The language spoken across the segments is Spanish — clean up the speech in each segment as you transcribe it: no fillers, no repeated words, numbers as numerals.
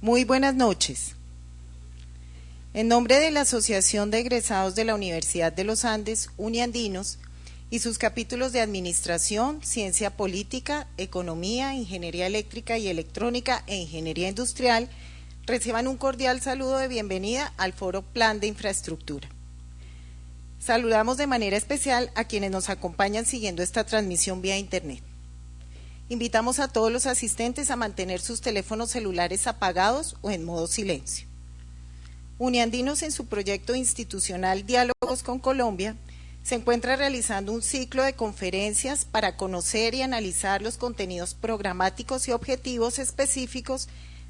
Muy buenas noches. En nombre de la Asociación de Egresados de la Universidad de los Andes, Uniandinos, y sus capítulos de Administración, Ciencia Política, Economía, Ingeniería Eléctrica y Electrónica e Ingeniería Industrial, reciban un cordial saludo de bienvenida al Foro Plan de Infraestructura. Saludamos de manera especial a quienes nos acompañan siguiendo esta transmisión vía Internet. Invitamos a todos los asistentes a mantener sus teléfonos celulares apagados o en modo silencio. Uniandinos, en su proyecto institucional Diálogos con Colombia, se encuentra realizando un ciclo de conferencias para conocer y analizar los contenidos programáticos y objetivos específicos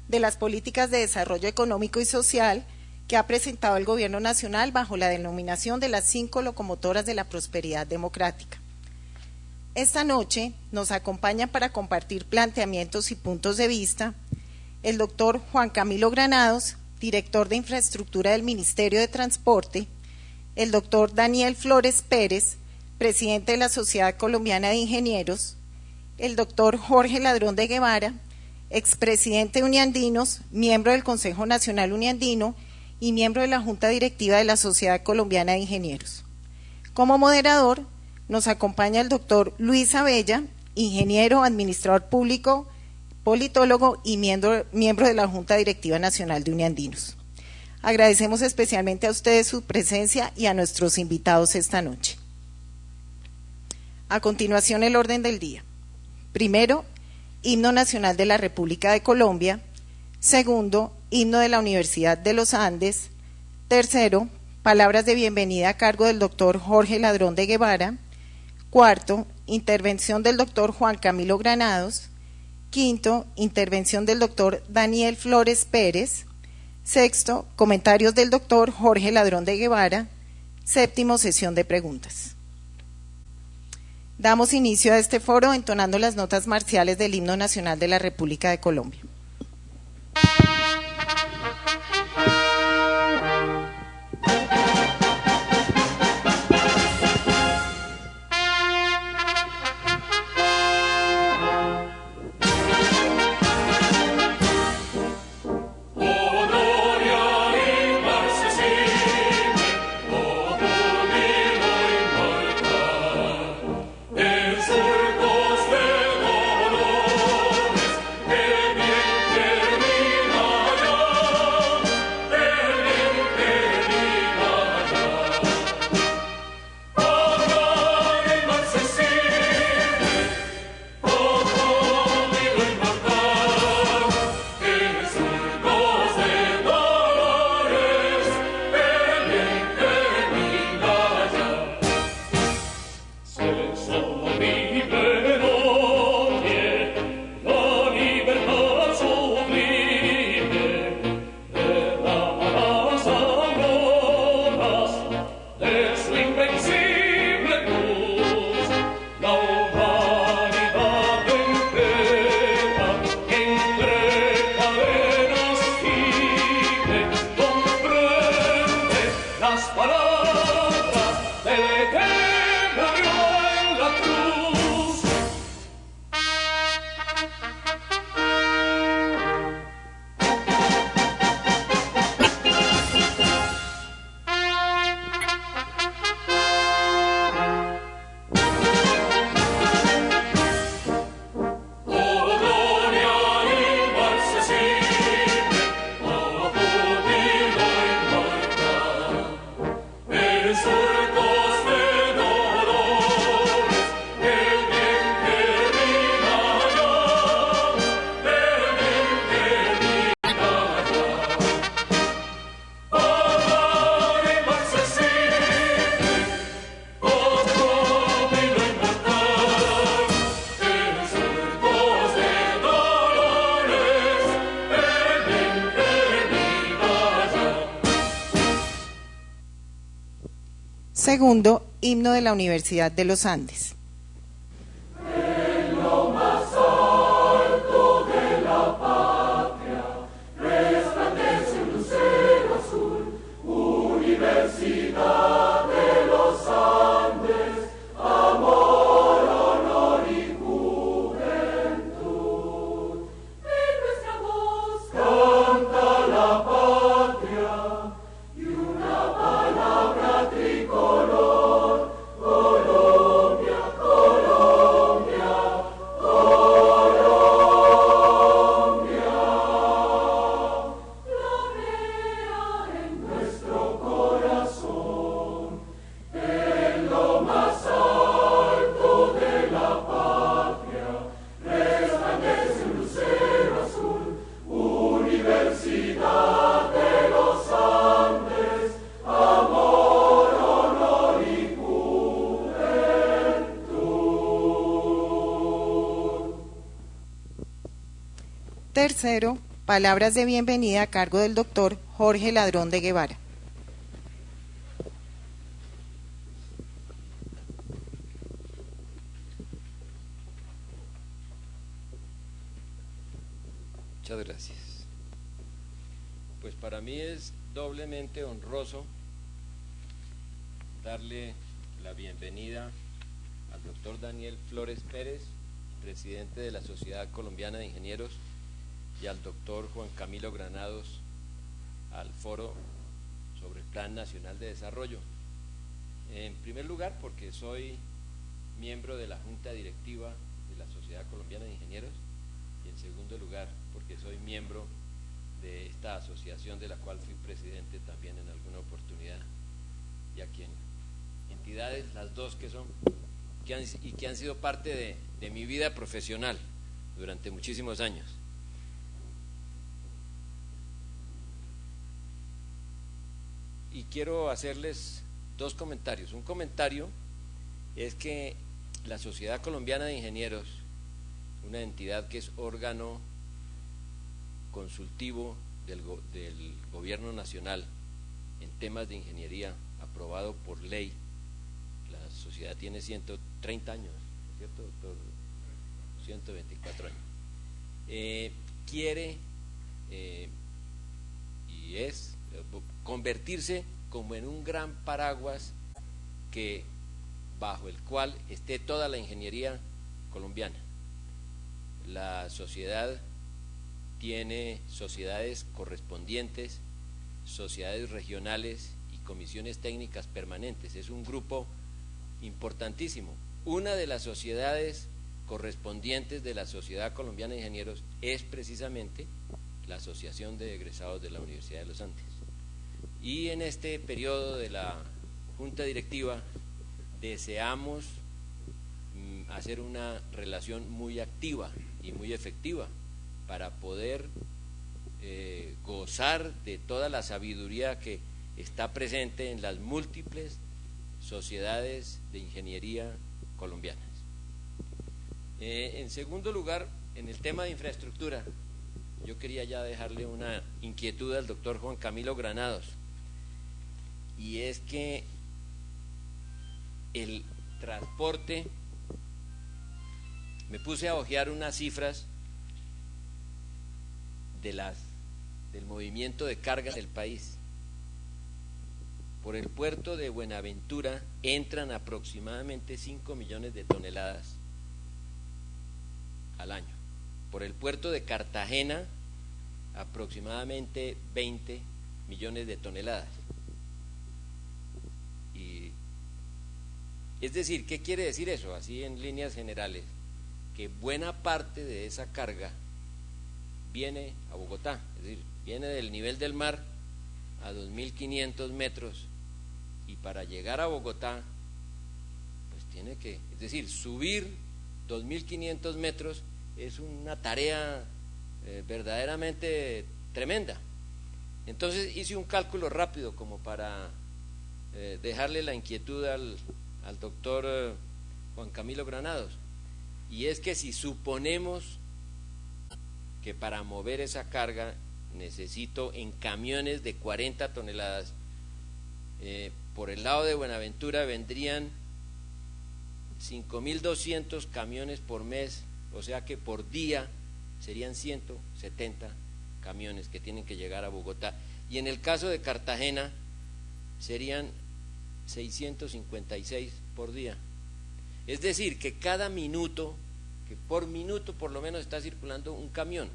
de las políticas de desarrollo económico y social que ha presentado el Gobierno Nacional bajo la denominación de las 5 locomotoras de la prosperidad democrática. Esta noche nos acompañan para compartir planteamientos y puntos de vista el doctor Juan Camilo Granados, director de Infraestructura del Ministerio de Transporte, el doctor Daniel Flores Pérez, presidente de la Sociedad Colombiana de Ingenieros, el doctor Jorge Ladrón de Guevara, expresidente de Uniandinos, miembro del Consejo Nacional Uniandino y miembro de la Junta Directiva de la Sociedad Colombiana de Ingenieros. Como moderador nos acompaña el doctor Luis Abella, ingeniero, administrador público, politólogo y miembro de la Junta Directiva Nacional de Uniandinos. Agradecemos especialmente a ustedes su presencia y a nuestros invitados esta noche. A continuación, el orden del día. Primero, Himno Nacional de la República de Colombia. Segundo, Himno de la Universidad de los Andes. Tercero, palabras de bienvenida a cargo del doctor Jorge Ladrón de Guevara. Cuarto, intervención del doctor Juan Camilo Granados. Quinto, intervención del doctor Daniel Flores Pérez. Sexto, comentarios del doctor Jorge Ladrón de Guevara. Séptimo, sesión de preguntas. Damos inicio a este foro entonando las notas marciales del Himno Nacional de la República de Colombia. Segundo, Himno de la Universidad de los Andes. Canta Tercero, palabras de bienvenida a cargo del doctor Jorge Ladrón de Guevara. Muchas gracias. Pues para mí es doblemente honroso darle la bienvenida al doctor Daniel Flores Pérez, presidente de la Sociedad Colombiana de Ingenieros, y al doctor Juan Camilo Granados al foro sobre el Plan Nacional de Desarrollo. En primer lugar, porque soy miembro de la Junta Directiva de la Sociedad Colombiana de Ingenieros, y en segundo lugar, porque soy miembro de esta asociación de la cual fui presidente también en alguna oportunidad, y a quien entidades, las dos que han sido parte de mi vida profesional durante muchísimos años. Y quiero hacerles dos comentarios. Un comentario es que la Sociedad Colombiana de Ingenieros, una entidad que es órgano consultivo del gobierno nacional en temas de ingeniería, aprobado por ley. La sociedad tiene 130 años, ¿cierto, doctor? 124 años. Quiere y es convertirse como en un gran paraguas bajo el cual esté toda la ingeniería colombiana. La sociedad tiene sociedades correspondientes, sociedades regionales y comisiones técnicas permanentes. Es un grupo importantísimo. Una de las sociedades correspondientes de la Sociedad Colombiana de Ingenieros es precisamente la Asociación de Egresados de la Universidad de los Andes. Y en este periodo de la Junta Directiva deseamos hacer una relación muy activa y muy efectiva para poder gozar de toda la sabiduría que está presente en las múltiples sociedades de ingeniería colombianas. En segundo lugar, en el tema de infraestructura, yo quería ya dejarle una inquietud al doctor Juan Camilo Granados, y es que el transporte, me puse a hojear unas cifras del movimiento de carga del país. Por el puerto de Buenaventura entran aproximadamente 5 millones de toneladas al año. Por el puerto de Cartagena aproximadamente 20 millones de toneladas. Y es decir, ¿qué quiere decir eso? Así en líneas generales, que buena parte de esa carga viene a Bogotá, es decir, viene del nivel del mar a 2.500 metros, y para llegar a Bogotá, pues tiene que, es decir, subir 2.500 metros es una tarea verdaderamente tremenda. Entonces hice un cálculo rápido como para dejarle la inquietud al doctor Juan Camilo Granados, y es que si suponemos que para mover esa carga necesito en camiones de 40 toneladas, por el lado de Buenaventura vendrían 5.200 camiones por mes, o sea que por día serían 170 camiones que tienen que llegar a Bogotá, y en el caso de Cartagena serían 656 por día. Es decir, que cada minuto, que por minuto por lo menos está circulando un camión,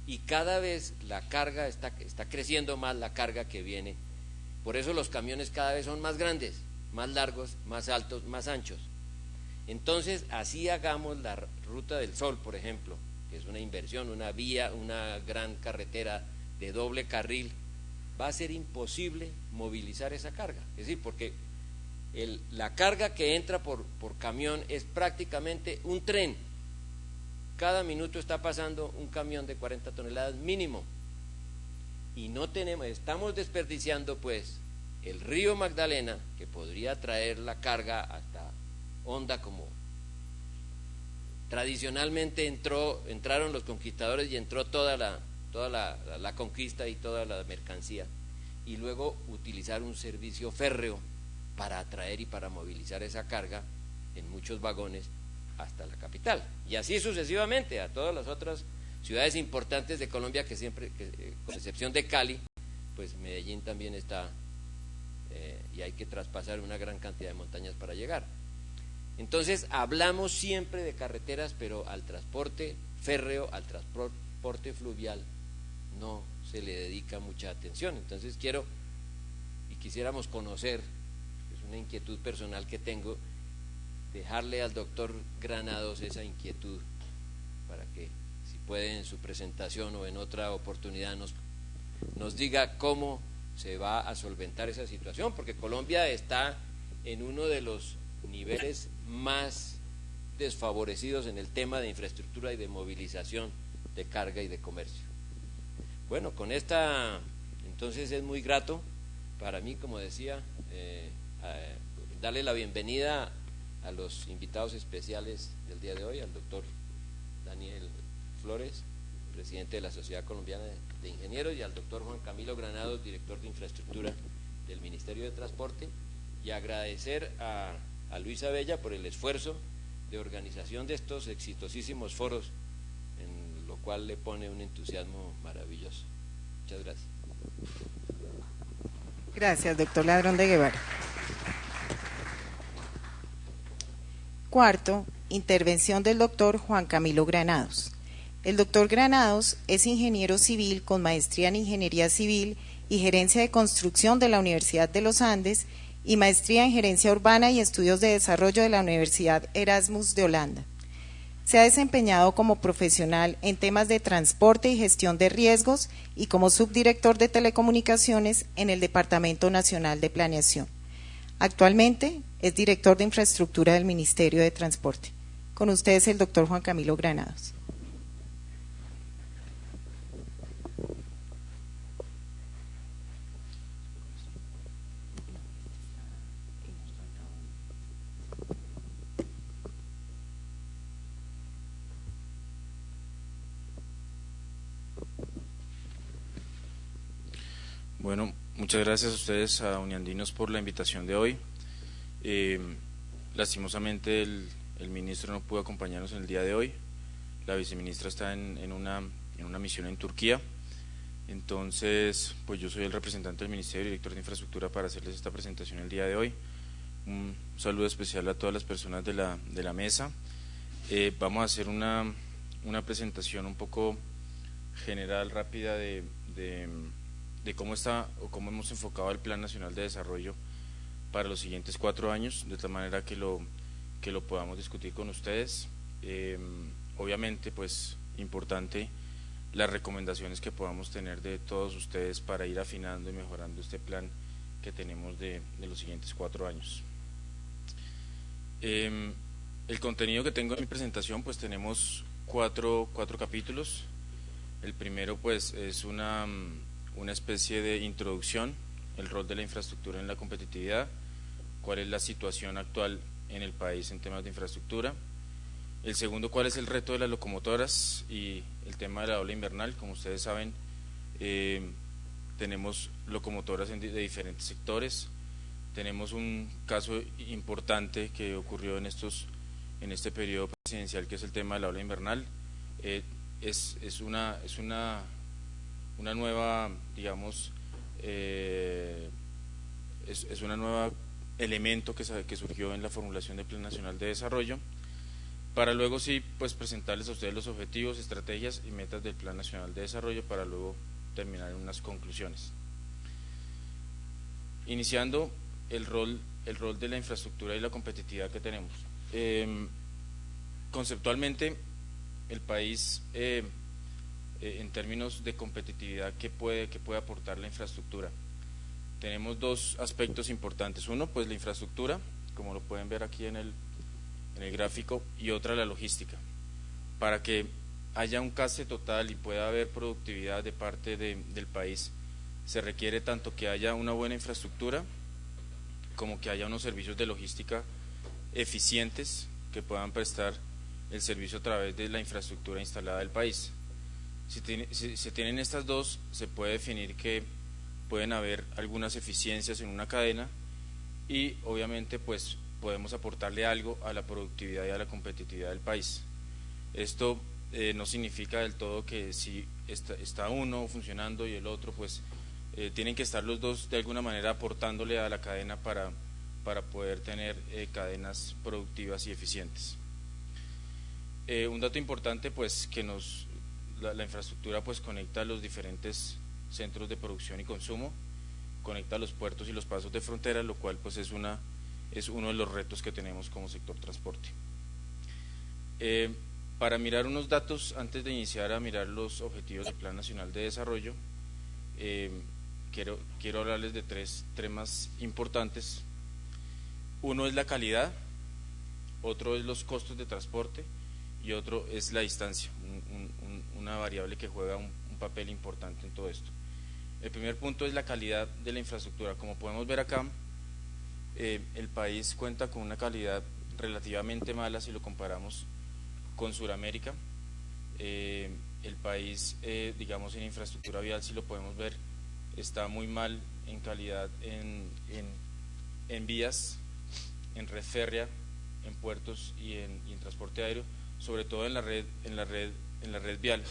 y cada vez la carga está creciendo más, la carga que viene. Por eso los camiones cada vez son más grandes, más largos, más altos, más anchos. Entonces, así hagamos la Ruta del Sol, por ejemplo, que es una inversión, una vía, una gran carretera de doble carril, va a ser imposible movilizar esa carga. Es decir, porque la carga que entra por camión es prácticamente un tren. Cada minuto está pasando un camión de 40 toneladas mínimo, y estamos desperdiciando pues el río Magdalena, que podría traer la carga hasta Honda, como Tradicionalmente entraron los conquistadores y entró toda la conquista y toda la mercancía, y luego utilizar un servicio férreo para atraer y para movilizar esa carga en muchos vagones hasta la capital, y así sucesivamente a todas las otras ciudades importantes de Colombia que siempre, con excepción de Cali, pues Medellín también está, y hay que traspasar una gran cantidad de montañas para llegar. Entonces hablamos siempre de carreteras, pero al transporte férreo, al transporte fluvial, no se le dedica mucha atención. Entonces quisiéramos conocer, es una inquietud personal que tengo, dejarle al doctor Granados esa inquietud para que, si puede, en su presentación o en otra oportunidad nos diga cómo se va a solventar esa situación, porque Colombia está en uno de los niveles más desfavorecidos en el tema de infraestructura y de movilización de carga y de comercio. Bueno, con esta, entonces es muy grato para mí, como decía, darle la bienvenida a los invitados especiales del día de hoy, al doctor Daniel Flores, presidente de la Sociedad Colombiana de Ingenieros, y al doctor Juan Camilo Granados, director de infraestructura del Ministerio de Transporte, y agradecer a Luis Abella por el esfuerzo de organización de estos exitosísimos foros, en lo cual le pone un entusiasmo maravilloso. Muchas gracias. Gracias, doctor Ladrón de Guevara. Cuarto, intervención del doctor Juan Camilo Granados. El doctor Granados es ingeniero civil con maestría en Ingeniería Civil y Gerencia de Construcción de la Universidad de los Andes y maestría en Gerencia Urbana y Estudios de Desarrollo de la Universidad Erasmus de Holanda. Se ha desempeñado como profesional en temas de transporte y gestión de riesgos y como subdirector de telecomunicaciones en el Departamento Nacional de Planeación. Actualmente es director de infraestructura del Ministerio de Transporte. Con ustedes el doctor Juan Camilo Granados. Bueno, muchas gracias a ustedes, a Uniandinos, por la invitación de hoy. Lastimosamente el ministro no pudo acompañarnos en el día de hoy. La viceministra está en una misión en Turquía. Entonces, pues yo soy el representante del Ministerio, director de Infraestructura, para hacerles esta presentación el día de hoy. Un saludo especial a todas las personas de la mesa. Vamos a hacer una presentación un poco general, rápida, de cómo está o cómo hemos enfocado el Plan Nacional de Desarrollo para los siguientes 4 años, de tal manera que lo podamos discutir con ustedes. Obviamente, pues, importante las recomendaciones que podamos tener de todos ustedes para ir afinando y mejorando este plan que tenemos de los siguientes 4 años. El contenido que tengo en mi presentación, pues tenemos cuatro capítulos. El primero, pues, es una especie de introducción, el rol de la infraestructura en la competitividad, cuál es la situación actual en el país en temas de infraestructura. El segundo, cuál es el reto de las locomotoras y el tema de la ola invernal. Como ustedes saben, tenemos locomotoras de diferentes sectores. Tenemos un caso importante que ocurrió en este periodo presidencial, que es el tema de la ola invernal. Es una nueva, digamos, es una nueva elemento que surgió en la formulación del Plan Nacional de Desarrollo, para luego sí, pues, presentarles a ustedes los objetivos, estrategias y metas del Plan Nacional de Desarrollo, para luego terminar en unas conclusiones. Iniciando el rol de la infraestructura y la competitividad que tenemos. Conceptualmente, el país, en términos de competitividad, ¿qué puede aportar la infraestructura? Tenemos 2 aspectos importantes. Uno, pues, la infraestructura, como lo pueden ver aquí en el gráfico, y otra, la logística. Para que haya un case total y pueda haber productividad de parte del país, se requiere tanto que haya una buena infraestructura como que haya unos servicios de logística eficientes que puedan prestar el servicio a través de la infraestructura instalada del país. Si se tienen estas dos, se puede definir que pueden haber algunas eficiencias en una cadena y obviamente pues podemos aportarle algo a la productividad y a la competitividad del país. Esto no significa del todo que si está uno funcionando y el otro, pues tienen que estar los dos de alguna manera aportándole a la cadena para poder tener cadenas productivas y eficientes. Un dato importante, pues que la infraestructura pues conecta los diferentes centros de producción y consumo, conecta los puertos y los pasos de frontera, lo cual pues es uno de los retos que tenemos como sector transporte. Para mirar unos datos, antes de iniciar a mirar los objetivos del Plan Nacional de Desarrollo, quiero hablarles de tres temas importantes. Uno es la calidad, otro es los costos de transporte y otro es la distancia, una variable que juega un papel importante en todo esto. El primer punto es la calidad de la infraestructura. Como podemos ver acá, el país cuenta con una calidad relativamente mala si lo comparamos con Sudamérica. El país, digamos, en infraestructura vial, si lo podemos ver, está muy mal en calidad en vías, en red férrea, en puertos y en transporte aéreo, sobre todo en la red vial.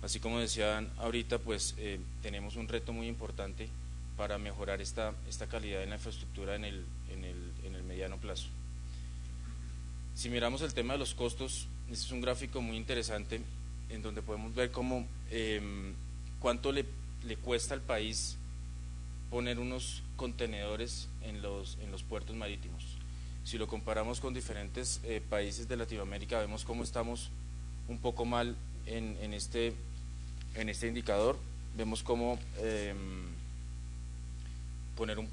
Así como decían ahorita, pues tenemos un reto muy importante para mejorar esta calidad en la infraestructura en el mediano plazo. Si miramos el tema de los costos, este es un gráfico muy interesante en donde podemos ver cómo cuánto le cuesta al país poner unos contenedores en los puertos marítimos. Si lo comparamos con diferentes países de Latinoamérica, vemos cómo estamos un poco mal en este indicador. Vemos cómo poner un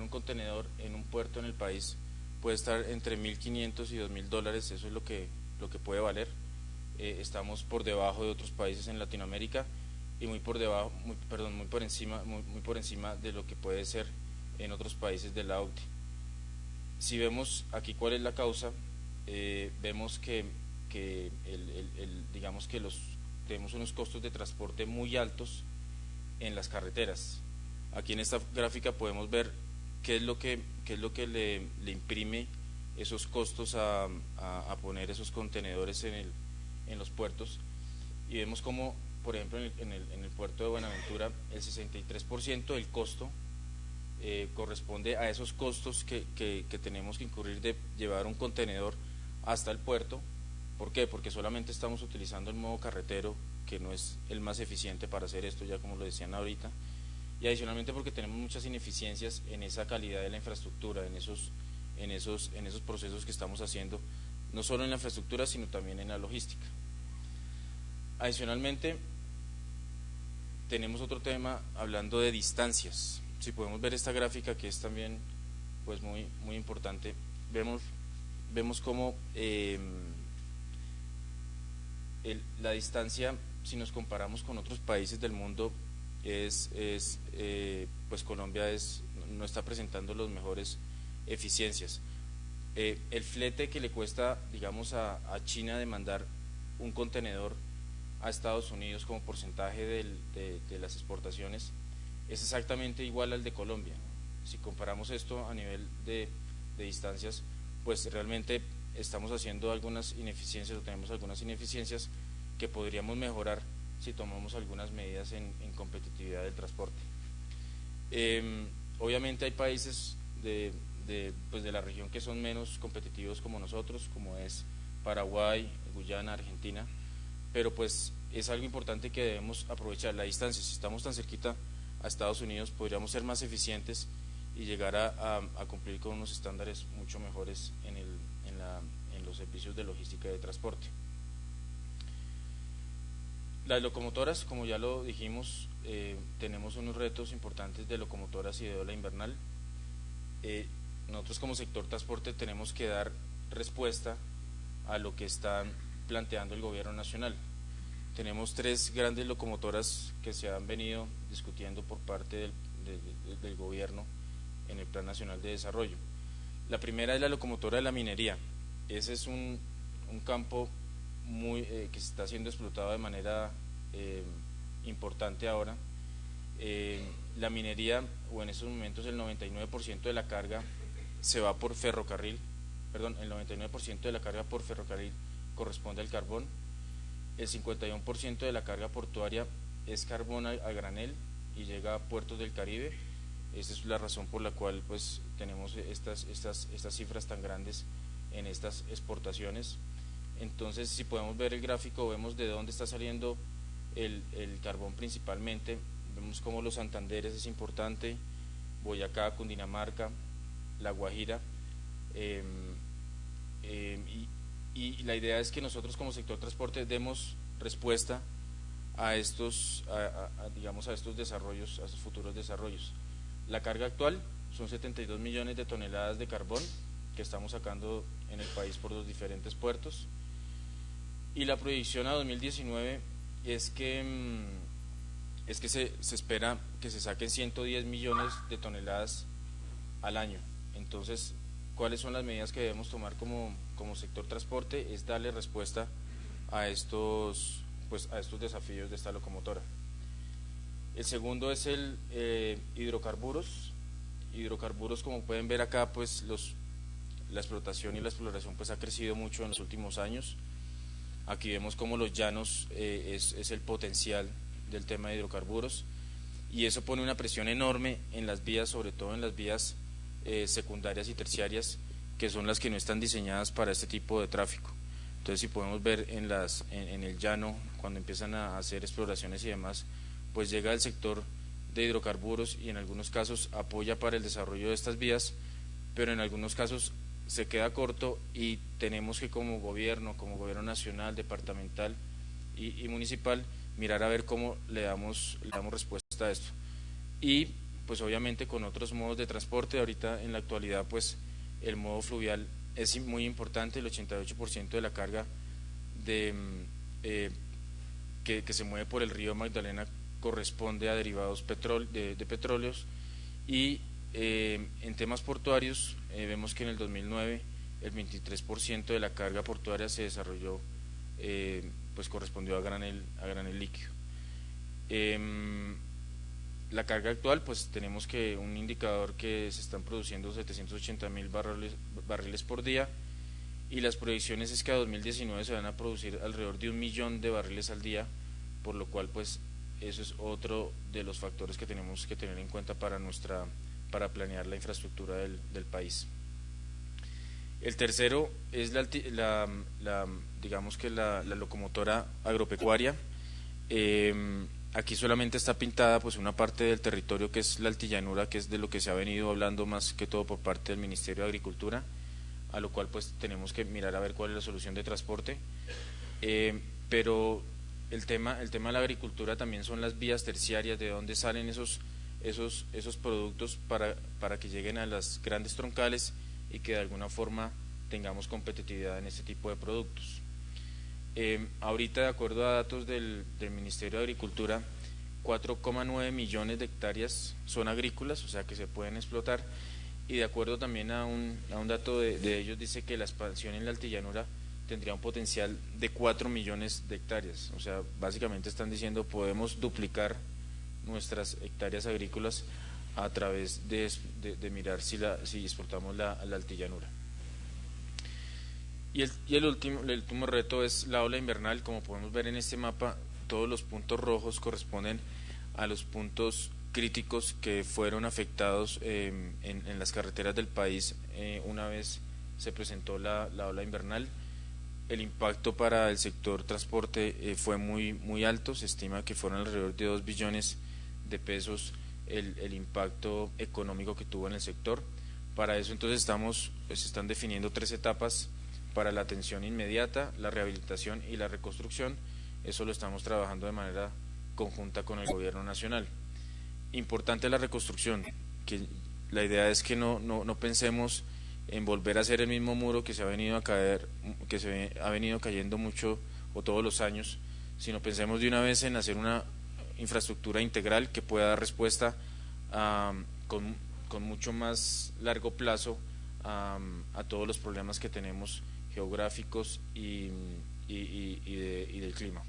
contenedor en un puerto en el país puede estar entre $1.500 y $2.000, eso es lo que puede valer. Estamos por debajo de otros países en Latinoamérica y muy por encima de lo que puede ser en otros países de la OCDE. Si vemos aquí cuál es la causa, vemos que digamos que tenemos unos costos de transporte muy altos en las carreteras. Aquí en esta gráfica podemos ver qué es lo que le imprime esos costos a poner esos contenedores en los puertos, y vemos como, por ejemplo, en el puerto de Buenaventura, el 63% del costo corresponde a esos costos que tenemos que incurrir de llevar un contenedor hasta el puerto. ¿Por qué? Porque solamente estamos utilizando el modo carretero, que no es el más eficiente para hacer esto, ya como lo decían ahorita, y adicionalmente porque tenemos muchas ineficiencias en esa calidad de la infraestructura, en esos procesos que estamos haciendo, no solo en la infraestructura, sino también en la logística. Adicionalmente, tenemos otro tema hablando de distancias. Si podemos ver esta gráfica, que es también pues muy importante, vemos cómo la distancia, si nos comparamos con otros países del mundo, pues Colombia no está presentando las mejores eficiencias. El flete que le cuesta, digamos, a China de mandar un contenedor a Estados Unidos como porcentaje de las exportaciones es exactamente igual al de Colombia. Si comparamos esto a nivel de distancias, pues realmente estamos haciendo algunas ineficiencias, o tenemos algunas ineficiencias que podríamos mejorar si tomamos algunas medidas en competitividad del transporte. Obviamente hay países de la región que son menos competitivos como nosotros, como es Paraguay, Guyana, Argentina, pero pues es algo importante que debemos aprovechar la distancia. Si estamos tan cerquita a Estados Unidos, podríamos ser más eficientes y llegar a cumplir con unos estándares mucho mejores en los servicios de logística y de transporte. Las locomotoras, como ya lo dijimos, tenemos unos retos importantes de locomotoras y de ola invernal. Nosotros como sector transporte tenemos que dar respuesta a lo que está planteando el gobierno nacional. Tenemos 3 grandes locomotoras que se han venido discutiendo por parte del gobierno en el Plan Nacional de Desarrollo. La primera es la locomotora de la minería. Ese es un un campo que se está siendo explotado de manera importante ahora. La minería, o en estos momentos el 99% de la carga se va por ferrocarril, perdón, el 99% de la carga por ferrocarril corresponde al carbón, el 51% de la carga portuaria es carbón a granel y llega a puertos del Caribe. Esa es la razón por la cual pues tenemos estas cifras tan grandes en estas exportaciones. Entonces, si podemos ver el gráfico, vemos de dónde está saliendo el carbón principalmente. Vemos como los Santanderes es importante, Boyacá, Cundinamarca, La Guajira, y la idea es que nosotros como sector transporte demos respuesta a estos, digamos, a estos desarrollos, a estos futuros desarrollos. La carga actual son 72 millones de toneladas de carbón que estamos sacando en el país por los diferentes puertos, y la proyección a 2019 es que se espera que se saquen 110 millones de toneladas al año. Entonces, ¿cuáles son las medidas que debemos tomar como sector transporte? Es darle respuesta a estos desafíos de esta locomotora. El segundo es el hidrocarburos. Hidrocarburos, como pueden ver acá, pues la explotación y la exploración pues ha crecido mucho en los últimos años. Aquí vemos como los llanos es el potencial del tema de hidrocarburos, y eso pone una presión enorme en las vías, sobre todo en las vías secundarias y terciarias, que son las que no están diseñadas para este tipo de tráfico. Entonces, si podemos ver en el llano, cuando empiezan a hacer exploraciones y demás, pues llega el sector de hidrocarburos y en algunos casos apoya para el desarrollo de estas vías, pero en algunos casos se queda corto, y tenemos que como gobierno nacional, departamental y municipal, mirar a ver cómo le damos respuesta a esto. Y pues obviamente con otros modos de transporte. Ahorita en la actualidad pues el modo fluvial es muy importante. El 88% de la carga que se mueve por el río Magdalena corresponde a derivados de petróleos. Y en temas portuarios vemos que en el 2009 el 23% de la carga portuaria se desarrolló, pues correspondió a granel líquido. La carga actual, pues tenemos que un indicador que se están produciendo 780.000 barriles por día, y las proyecciones es que a 2019 se van a producir alrededor de 1 millón de barriles al día, por lo cual pues eso es otro de los factores que tenemos que tener en cuenta para planear la infraestructura del país. El tercero es digamos que la locomotora agropecuaria. Aquí solamente está pintada pues una parte del territorio que es la altillanura, que es de lo que se ha venido hablando más que todo por parte del Ministerio de Agricultura, a lo cual pues tenemos que mirar a ver cuál es la solución de transporte. Pero el tema de la agricultura también son las vías terciarias, de dónde salen esos productos para que lleguen a las grandes troncales y que de alguna forma tengamos competitividad en este tipo de productos. Ahorita, de acuerdo a datos del Ministerio de Agricultura, 4,9 millones de hectáreas son agrícolas, o sea que se pueden explotar, y de acuerdo también a un dato de ellos, dice que la expansión en la altillanura tendría un potencial de 4 millones de hectáreas, o sea, básicamente están diciendo podemos duplicar nuestras hectáreas agrícolas a través de mirar si exportamos la altillanura. Y el último reto es la ola invernal. Como podemos ver en este mapa, todos los puntos rojos corresponden a los puntos críticos que fueron afectados en las carreteras del país una vez se presentó la ola invernal. El impacto para el sector transporte fue muy alto, se estima que fueron alrededor de 2 billones de pesos el impacto económico que tuvo en el sector. Para eso entonces se están definiendo 3 etapas para la atención inmediata, la rehabilitación y la reconstrucción. Eso lo estamos trabajando de manera conjunta con el gobierno nacional. Importante la reconstrucción, que la idea es que no pensemos en volver a hacer el mismo muro que se ha venido cayendo mucho o todos los años, sino pensemos de una vez en hacer una infraestructura integral que pueda dar respuesta con mucho más largo plazo a todos los problemas que tenemos geográficos y del clima.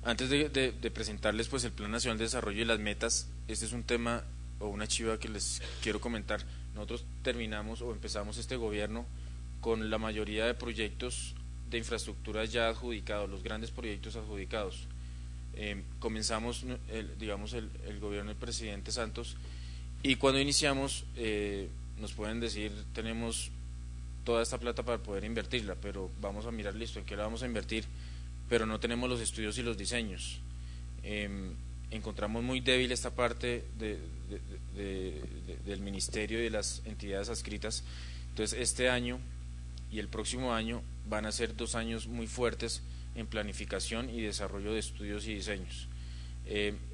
Antes de presentarles pues el Plan Nacional de Desarrollo y las metas, este es un tema o una chiva que les quiero comentar. Nosotros terminamos o empezamos este gobierno con la mayoría de proyectos de infraestructura ya adjudicados, los grandes proyectos adjudicados. Comenzamos el gobierno del presidente Santos, y cuando iniciamos nos pueden decir tenemos toda esta plata para poder invertirla, pero vamos a mirar listo en qué la vamos a invertir, pero no tenemos los estudios y los diseños. Encontramos muy débil esta parte del ministerio y de las entidades adscritas. Entonces este año y el próximo año van a ser 2 años muy fuertes en planificación y desarrollo de estudios y diseños.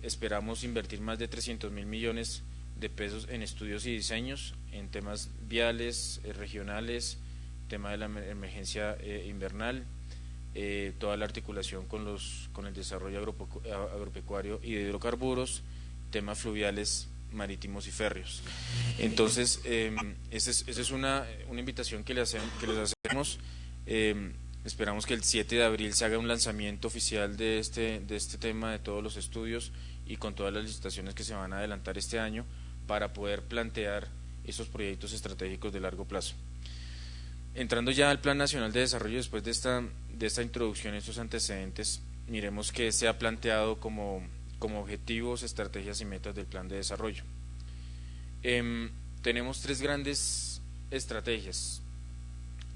Esperamos invertir más de 300.000 millones de pesos en estudios y diseños, en temas viales, regionales, tema de la emergencia invernal, toda la articulación con el desarrollo agropecuario y de hidrocarburos, temas fluviales, marítimos y férreos. Entonces, esa es una invitación que les hacemos. Esperamos que el 7 de abril se haga un lanzamiento oficial de este tema, de todos los estudios y con todas las licitaciones que se van a adelantar este año, para poder plantear esos proyectos estratégicos de largo plazo. Entrando ya al Plan Nacional de Desarrollo, después de esta introducción, estos antecedentes, miremos qué se ha planteado como objetivos, estrategias y metas del Plan de Desarrollo. Tenemos 3 grandes estrategias.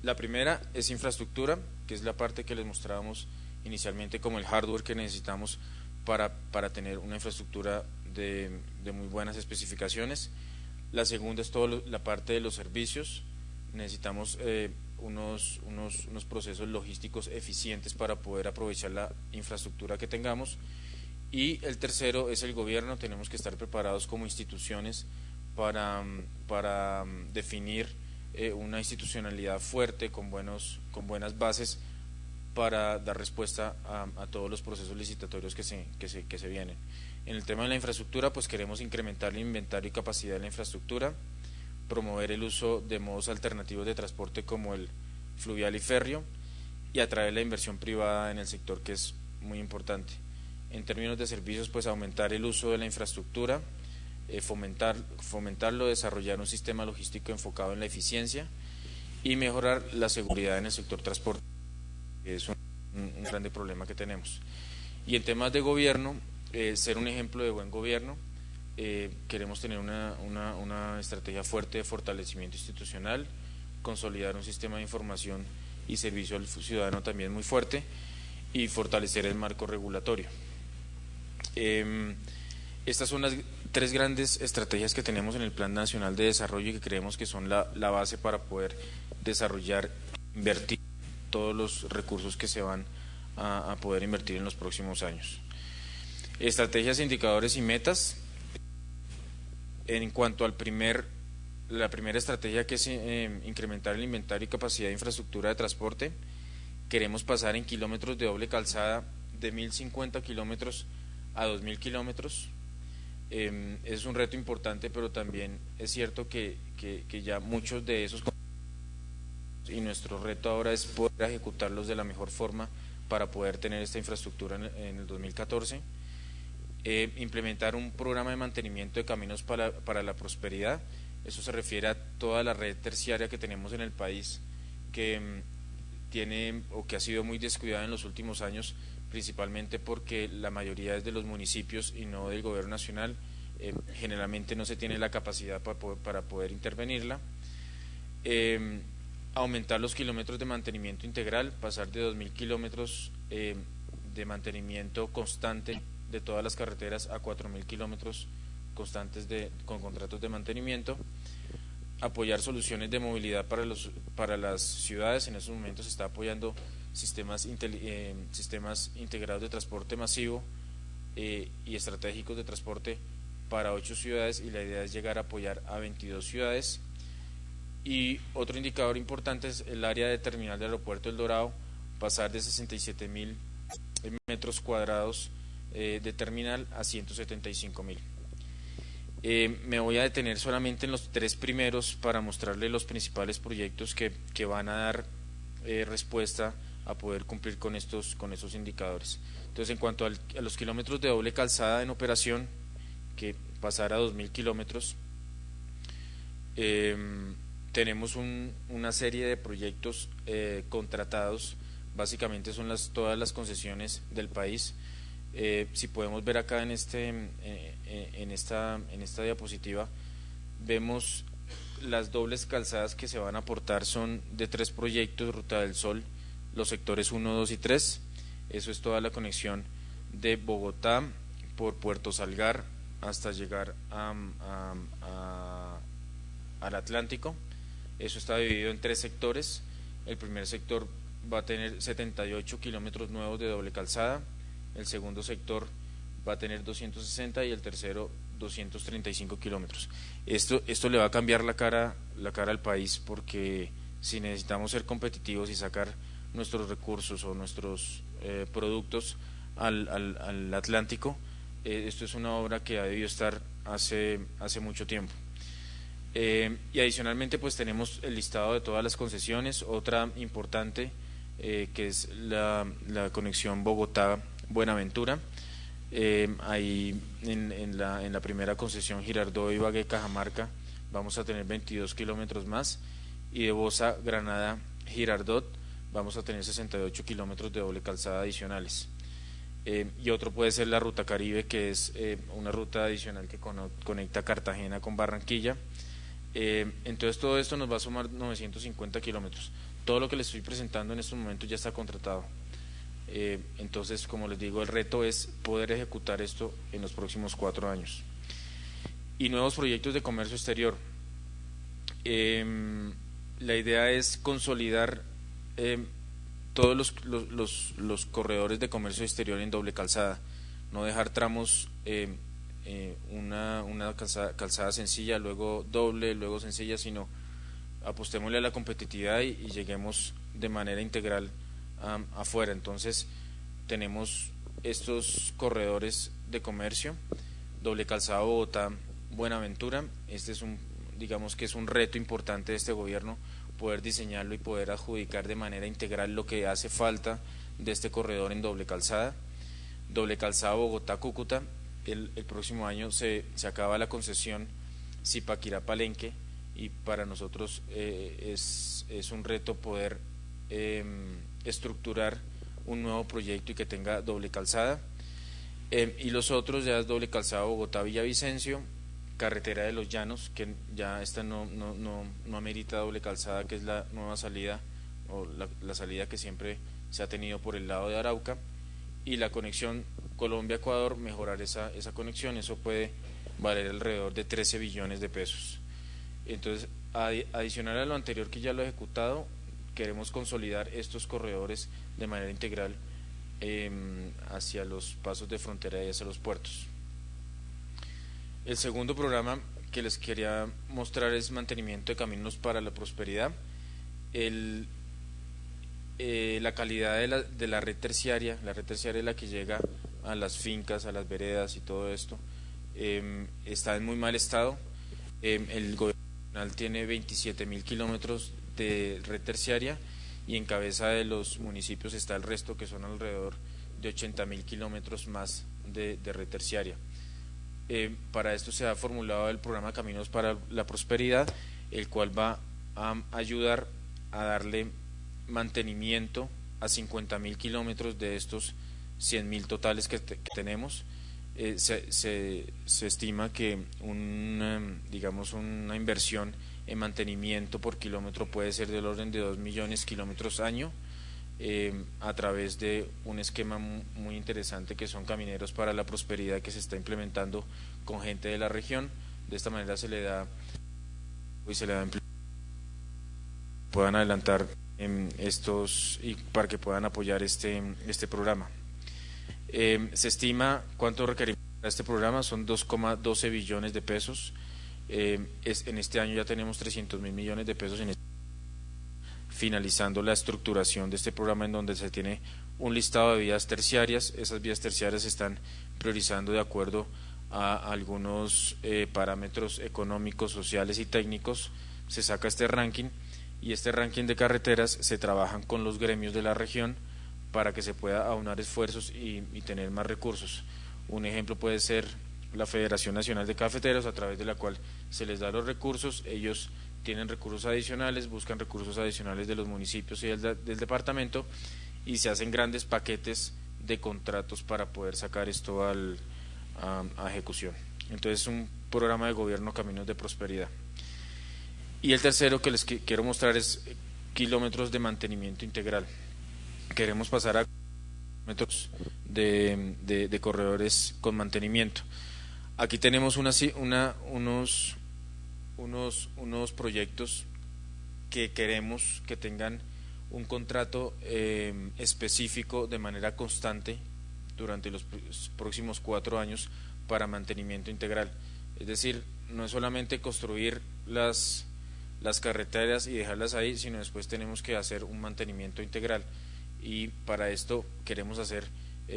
La primera es infraestructura, que es la parte que les mostrábamos inicialmente como el hardware que necesitamos para tener una infraestructura de muy buenas especificaciones. La segunda es toda la parte de los servicios. Necesitamos unos procesos logísticos eficientes para poder aprovechar la infraestructura que tengamos. Y el tercero es el gobierno. Tenemos que estar preparados como instituciones para definir una institucionalidad fuerte, con buenas bases, para dar respuesta a todos los procesos licitatorios que se vienen. En el tema de la infraestructura, pues queremos incrementar el inventario y capacidad de la infraestructura, promover el uso de modos alternativos de transporte como el fluvial y férreo, y atraer la inversión privada en el sector, que es muy importante. En términos de servicios, pues aumentar el uso de la infraestructura, fomentarlo, desarrollar un sistema logístico enfocado en la eficiencia y mejorar la seguridad en el sector transporte, que es un grande problema que tenemos. Y en temas de gobierno, ser un ejemplo de buen gobierno. Queremos tener una estrategia fuerte de fortalecimiento institucional, consolidar un sistema de información y servicio al ciudadano también muy fuerte, y fortalecer el marco regulatorio. Estas son las 3 grandes estrategias que tenemos en el Plan Nacional de Desarrollo y que creemos que son la base para poder desarrollar, invertir todos los recursos que se van a poder invertir en los próximos años. Estrategias, indicadores y metas. En cuanto a la primera estrategia, que es incrementar el inventario y capacidad de infraestructura de transporte, queremos pasar en kilómetros de doble calzada de 1.050 kilómetros a 2.000 kilómetros. Es un reto importante, pero también es cierto que ya muchos de esos, y nuestro reto ahora es poder ejecutarlos de la mejor forma para poder tener esta infraestructura en el 2014. Implementar un programa de mantenimiento de caminos para la prosperidad. Eso se refiere a toda la red terciaria que tenemos en el país, que tiene o que ha sido muy descuidada en los últimos años, principalmente porque la mayoría es de los municipios y no del gobierno nacional. Generalmente no se tiene la capacidad para poder intervenirla. Aumentar los kilómetros de mantenimiento integral, pasar de 2.000 kilómetros de mantenimiento constante de todas las carreteras a 4.000 kilómetros constantes con contratos de mantenimiento. Apoyar soluciones de movilidad para las ciudades. En estos momentos se está apoyando sistemas integrados de transporte masivo y estratégicos de transporte para 8 ciudades, y la idea es llegar a apoyar a 22 ciudades. Y otro indicador importante es el área de terminal del aeropuerto El Dorado, pasar de 67.000 metros cuadrados de terminal a 175.000. Me voy a detener solamente en los 3 primeros para mostrarle los principales proyectos que van a dar respuesta a poder cumplir con esos indicadores. Entonces, en cuanto a los kilómetros de doble calzada en operación, que pasará a 2.000 kilómetros, tenemos una serie de proyectos contratados. Básicamente son todas las concesiones del país. Si podemos ver acá en esta diapositiva, vemos las dobles calzadas que se van a aportar. Son de 3 proyectos: Ruta del Sol, los sectores 1, 2 y 3. Eso es toda la conexión de Bogotá por Puerto Salgar hasta llegar al Atlántico. Eso está dividido en 3 sectores. El primer sector va a tener 78 kilómetros nuevos de doble calzada, el segundo sector va a tener 260 y el tercero 235 kilómetros. Esto le va a cambiar la cara al país, porque si necesitamos ser competitivos y sacar nuestros recursos o nuestros productos al Atlántico, esto es una obra que ha debido estar hace mucho tiempo. Y adicionalmente pues tenemos el listado de todas las concesiones. Otra importante que es la conexión Bogotá-Buenaventura. Ahí en la primera concesión, Girardot, Ibagué, Cajamarca, vamos a tener 22 kilómetros más, y de Bosa, Granada, Girardot vamos a tener 68 kilómetros de doble calzada adicionales. Y otro puede ser la Ruta Caribe, que es una ruta adicional que conecta Cartagena con Barranquilla. Entonces todo esto nos va a sumar 950 kilómetros. Todo lo que les estoy presentando en estos momentos ya está contratado. Entonces, como les digo, el reto es poder ejecutar esto en los próximos 4 años. Y nuevos proyectos de comercio exterior. La idea es consolidar todos los corredores de comercio exterior en doble calzada, no dejar tramos, una calzada sencilla, luego doble, luego sencilla, sino apostémosle a la competitividad y lleguemos de manera integral afuera. Entonces tenemos estos corredores de comercio: doble calzada Bogotá, Buenaventura. Este es digamos que es un reto importante de este gobierno, poder diseñarlo y poder adjudicar de manera integral lo que hace falta de este corredor en doble calzada. Doble calzada Bogotá-Cúcuta, el próximo año se acaba la concesión Zipaquirá-Palenque, y para nosotros es un reto poder estructurar un nuevo proyecto y que tenga doble calzada. Y los otros ya es doble calzada Bogotá-Villavicencio, carretera de los Llanos, que ya esta no amerita doble calzada, que es la nueva salida o la salida que siempre se ha tenido por el lado de Arauca, y la conexión Colombia-Ecuador, mejorar esa conexión. Eso puede valer alrededor de 13 billones de pesos. Entonces, adicional a lo anterior que ya lo he ejecutado, queremos consolidar estos corredores de manera integral hacia los pasos de frontera y hacia los puertos. El segundo programa que les quería mostrar es mantenimiento de caminos para la prosperidad. La calidad de la red terciaria, es la que llega a las fincas, a las veredas y todo esto, está en muy mal estado. El gobierno nacional tiene 27.000 kilómetros de red terciaria, y en cabeza de los municipios está el resto, que son alrededor de 80.000 kilómetros más de red terciaria. Para esto se ha formulado el programa Caminos para la Prosperidad, el cual va a ayudar a darle mantenimiento a 50.000 kilómetros de estos 100.000 totales que tenemos. Se estima que digamos una inversión en mantenimiento por kilómetro puede ser del orden de 2 millones de kilómetros año, a través de un esquema muy interesante que son Camineros para la Prosperidad, que se está implementando con gente de la región. De esta manera se le da empleo, puedan adelantar estos y para que puedan apoyar este programa. Se estima cuánto requerimos para este programa, son 2,12 billones de pesos. En este año ya tenemos 300.000 millones de pesos finalizando la estructuración de este programa, en donde se tiene un listado de vías terciarias. Esas vías terciarias se están priorizando de acuerdo a algunos parámetros económicos, sociales y técnicos, se saca este ranking, y este ranking de carreteras se trabajan con los gremios de la región para que se pueda aunar esfuerzos y tener más recursos. Un ejemplo puede ser la Federación Nacional de Cafeteros, a través de la cual se les da los recursos, ellos tienen recursos adicionales, buscan recursos adicionales de los municipios y del departamento, y se hacen grandes paquetes de contratos para poder sacar esto a ejecución. Entonces, un programa de gobierno Caminos de Prosperidad. Y el tercero que les quiero mostrar es kilómetros de mantenimiento integral. Queremos pasar a kilómetros de corredores con mantenimiento. Aquí tenemos unos proyectos que queremos que tengan un contrato específico de manera constante durante los próximos 4 años para mantenimiento integral. Es decir, no es solamente construir las carreteras y dejarlas ahí, sino después tenemos que hacer un mantenimiento integral, y para esto queremos hacer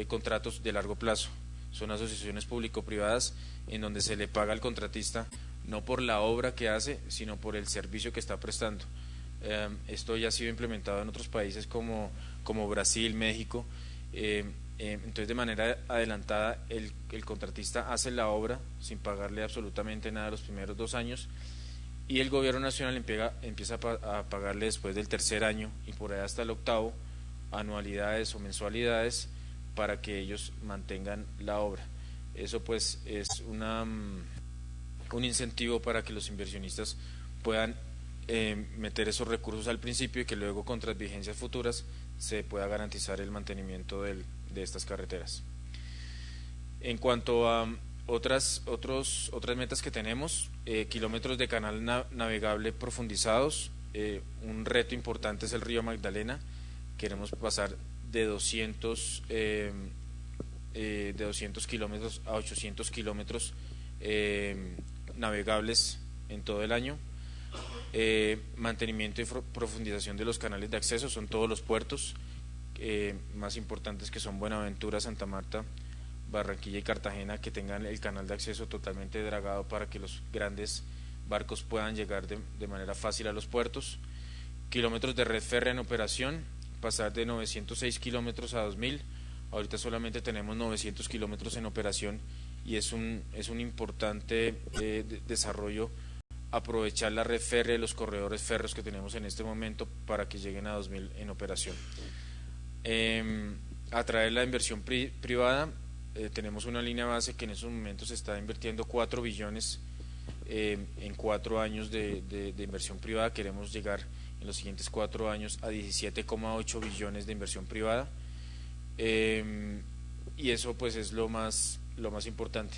contratos de largo plazo. Son asociaciones público-privadas en donde se le paga al contratista no por la obra que hace, sino por el servicio que está prestando. Esto ya ha sido implementado en otros países como Brasil, México. Entonces, de manera adelantada, el contratista hace la obra sin pagarle absolutamente nada los primeros 2 años, y el gobierno nacional empieza a pagarle después del 3er año y por ahí hasta el 8º anualidades o mensualidades para que ellos mantengan la obra. Eso pues es un incentivo para que los inversionistas puedan meter esos recursos al principio, y que luego con transvigencias futuras se pueda garantizar el mantenimiento de estas carreteras. En cuanto a otras metas que tenemos, kilómetros de canal navegable profundizados. Un reto importante es el río Magdalena. Queremos pasar de 200 kilómetros a 800 kilómetros navegables en todo el año. Mantenimiento y profundización de los canales de acceso, son todos los puertos más importantes, que son Buenaventura, Santa Marta, Barranquilla y Cartagena, que tengan el canal de acceso totalmente dragado para que los grandes barcos puedan llegar de manera fácil a los puertos. Kilómetros de red férrea en operación, pasar de 906 kilómetros a 2000. Ahorita solamente tenemos 900 kilómetros en operación, y es un importante desarrollo aprovechar la red férrea y los corredores férreos que tenemos en este momento para que lleguen a 2000 en operación. Atraer la inversión privada. Tenemos una línea base que en estos momentos está invirtiendo 4 billones en 4 años de inversión privada. Queremos llegar en los siguientes 4 años a 17,8 billones de inversión privada, y eso pues es lo más importante.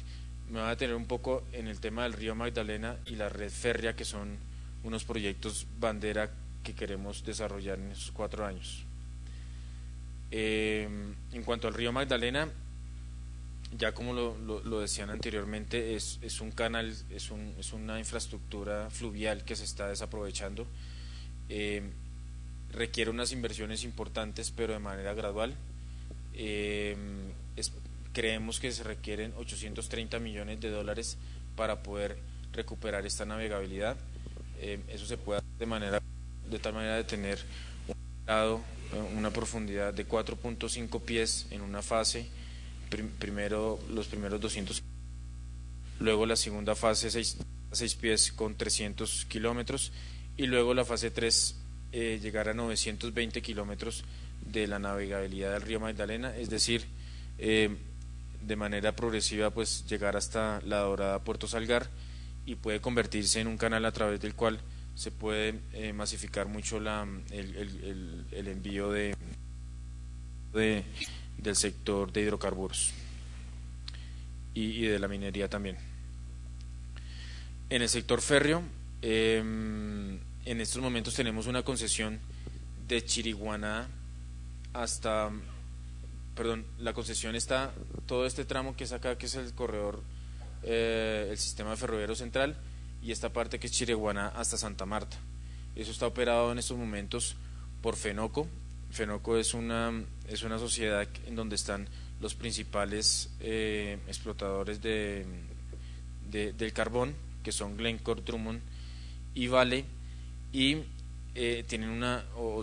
Me voy a detener un poco en el tema del río Magdalena y la red férrea, que son unos proyectos bandera que queremos desarrollar en esos 4 años. En cuanto al río Magdalena, ya como lo decían anteriormente, es un canal, es una infraestructura fluvial que se está desaprovechando. Requiere unas inversiones importantes, pero de manera gradual. Creemos que se requieren 830 millones de dólares para poder recuperar esta navegabilidad. Eso se puede hacer de tal manera de tener una profundidad de 4.5 pies en una fase. Primero los primeros 200, luego la segunda fase 6 pies con 300 kilómetros, y luego la fase 3 llegar a 920 kilómetros de la navegabilidad del río Magdalena, es decir, de manera progresiva pues llegar hasta La Dorada, Puerto Salgar, y puede convertirse en un canal a través del cual se puede masificar mucho el envío del sector de hidrocarburos y de la minería también. En el sector férreo, en estos momentos tenemos una concesión de Chiriguaná la concesión está, todo este tramo que es acá, que es el corredor, el sistema ferroviario central, y esta parte que es Chiriguaná hasta Santa Marta. Eso está operado en estos momentos por Fenoco. Fenoco es una sociedad en donde están los principales explotadores de del carbón, que son Glencore, Drummond y Vale, y tienen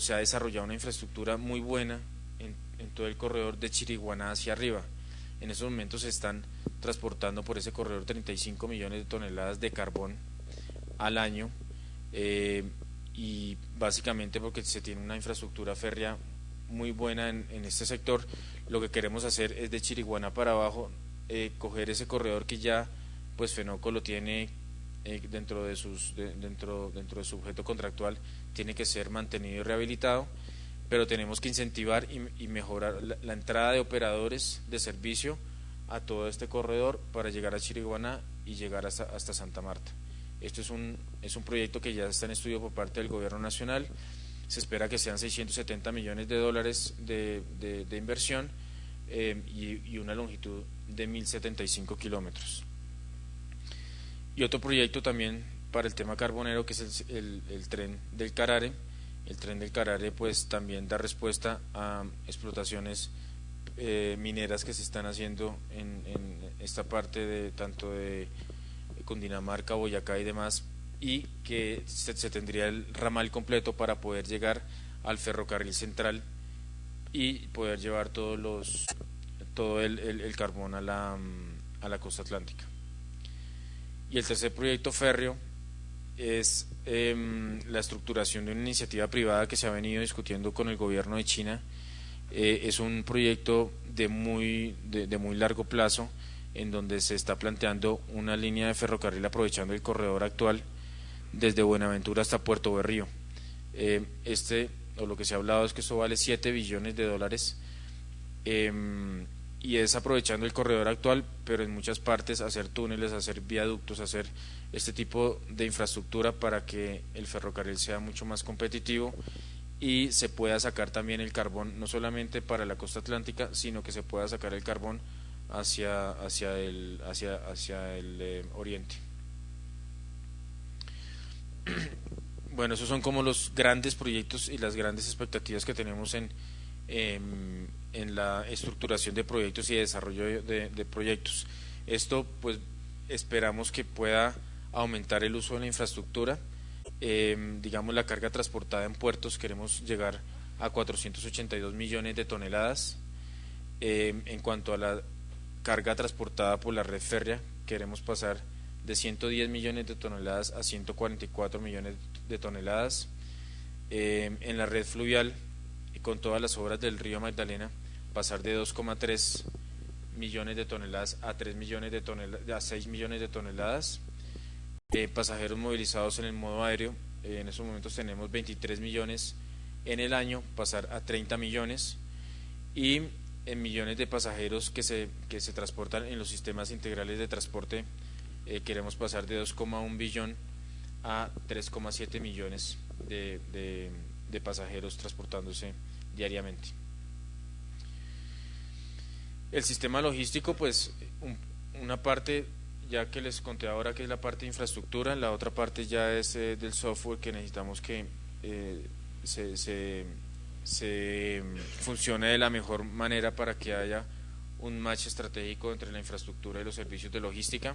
se ha desarrollado una infraestructura muy buena en todo el corredor de Chiriguaná hacia arriba. En estos momentos se están transportando por ese corredor 35 millones de toneladas de carbón al año, y básicamente porque se tiene una infraestructura férrea muy buena en este sector. Lo que queremos hacer es de Chiriguaná para abajo, coger ese corredor que ya pues Fenoco lo tiene dentro de su objeto contractual, tiene que ser mantenido y rehabilitado, pero tenemos que incentivar y mejorar la entrada de operadores de servicio a todo este corredor para llegar a Chiriguaná y llegar hasta Santa Marta. Esto es un proyecto que ya está en estudio por parte del gobierno nacional. Se espera que sean 670 millones de dólares de inversión, y una longitud de 1075 kilómetros. Y otro proyecto también para el tema carbonero, que es el tren del Carare. El tren del Carare pues también da respuesta a explotaciones mineras que se están haciendo en esta parte tanto de Cundinamarca, Boyacá y demás, y que se tendría el ramal completo para poder llegar al ferrocarril central y poder llevar todo el carbón a la costa atlántica. Y el tercer proyecto férreo es la estructuración de una iniciativa privada que se ha venido discutiendo con el gobierno de China. Es un proyecto de muy largo plazo, en donde se está planteando una línea de ferrocarril aprovechando el corredor actual desde Buenaventura hasta Puerto Berrío. Lo que se ha hablado es que esto vale 7 billones de dólares, y es aprovechando el corredor actual, pero en muchas partes hacer túneles, hacer viaductos, hacer este tipo de infraestructura para que el ferrocarril sea mucho más competitivo y se pueda sacar también el carbón, no solamente para la costa atlántica, sino que se pueda sacar el carbón hacia el oriente. Bueno, esos son como los grandes proyectos y las grandes expectativas que tenemos en la estructuración de proyectos y desarrollo de proyectos. Esto pues esperamos que pueda aumentar el uso de la infraestructura. Digamos, la carga transportada en puertos, queremos llegar a 482 millones de toneladas. En cuanto a la carga transportada por la red férrea, queremos pasar de 110 millones de toneladas a 144 millones de toneladas. En la red fluvial, con todas las obras del río Magdalena, pasar de 2,3 millones de toneladas a 6 millones de toneladas. Pasajeros movilizados en el modo aéreo, en estos momentos tenemos 23 millones en el año, pasar a 30 millones, y en millones de pasajeros que se transportan en los sistemas integrales de transporte, queremos pasar de 2,1 billón a 3,7 millones de pasajeros transportándose diariamente. El sistema logístico, pues una parte ya que les conté ahora, que es la parte de infraestructura, la otra parte ya es del software, que necesitamos que se funcione de la mejor manera para que haya un match estratégico entre la infraestructura y los servicios de logística.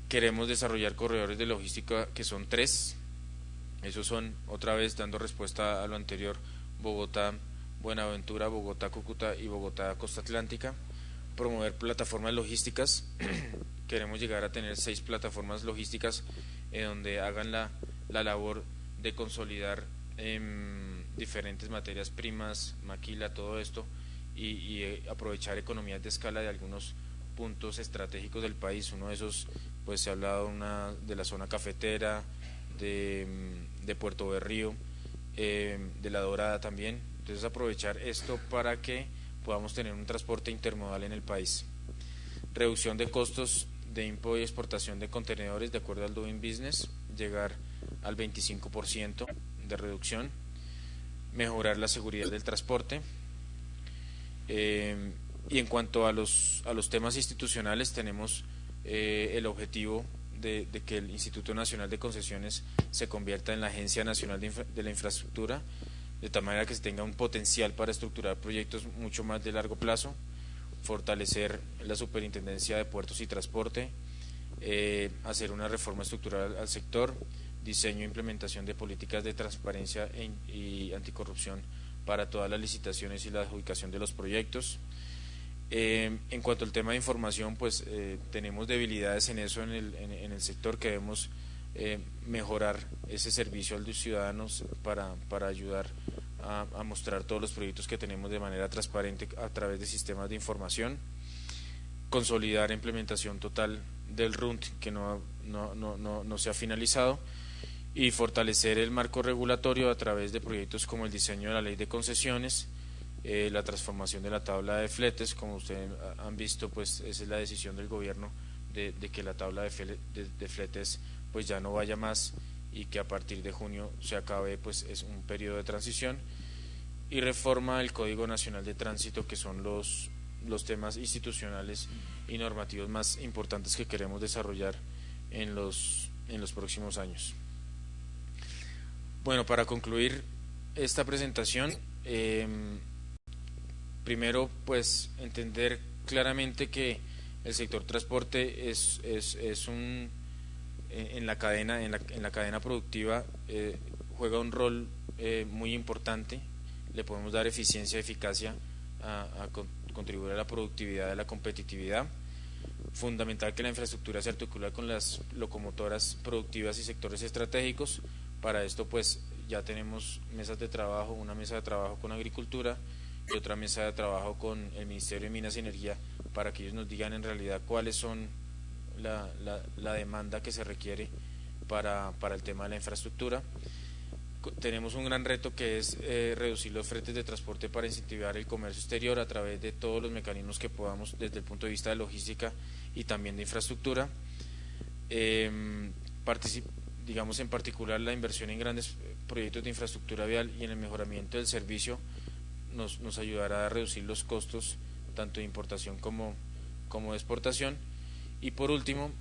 Queremos desarrollar corredores de logística que son 3. Esos son, otra vez dando respuesta a lo anterior, Bogotá, Buenaventura, Bogotá, Cúcuta y Bogotá, Costa Atlántica. Promover plataformas logísticas. Queremos llegar a tener 6 plataformas logísticas donde hagan la labor de consolidar diferentes materias primas, maquila, todo esto, y aprovechar economías de escala de algunos puntos estratégicos del país. Uno de esos, pues se ha hablado de la zona cafetera, de Puerto Berrío, de La Dorada también. Entonces aprovechar esto para que podamos tener un transporte intermodal en el país. Reducción de costos de import y exportación de contenedores de acuerdo al Doing Business, llegar al 25% de reducción. Mejorar la seguridad del transporte. Y en cuanto a los temas institucionales, tenemos el objetivo de que el Instituto Nacional de Concesiones se convierta en la Agencia Nacional de la Infraestructura, de tal manera que se tenga un potencial para estructurar proyectos mucho más de largo plazo. Fortalecer la Superintendencia de Puertos y Transporte, hacer una reforma estructural al sector, diseño e implementación de políticas de transparencia y anticorrupción para todas las licitaciones y la adjudicación de los proyectos. En cuanto al tema de información, pues tenemos debilidades en eso en el sector, que debemos mejorar ese servicio a los ciudadanos para ayudar a mostrar todos los proyectos que tenemos de manera transparente a través de sistemas de información, consolidar implementación total del RUNT que no se ha finalizado, y fortalecer el marco regulatorio a través de proyectos como el diseño de la ley de concesiones, la transformación de la tabla de fletes. Como ustedes han visto, pues esa es la decisión del gobierno de que la tabla de fletes pues ya no vaya más, y que a partir de junio se acabe, pues es un periodo de transición, y reforma del Código Nacional de Tránsito, que son los temas institucionales y normativos más importantes que queremos desarrollar en los próximos años. Bueno, para concluir esta presentación, primero pues entender claramente que el sector transporte es en la cadena productiva juega un rol muy importante. Le podemos dar eficiencia y eficacia a contribuir a la productividad, a la competitividad. Fundamental que la infraestructura se articula con las locomotoras productivas y sectores estratégicos. Para esto pues ya tenemos mesas de trabajo, una mesa de trabajo con Agricultura y otra mesa de trabajo con el Ministerio de Minas y Energía, para que ellos nos digan en realidad cuáles son la demanda que se requiere para el tema de la infraestructura. Tenemos un gran reto, que es reducir los fletes de transporte para incentivar el comercio exterior a través de todos los mecanismos que podamos desde el punto de vista de logística y también de infraestructura. Digamos, en particular la inversión en grandes proyectos de infraestructura vial y en el mejoramiento del servicio nos ayudará a reducir los costos tanto de importación como de exportación. Y por último,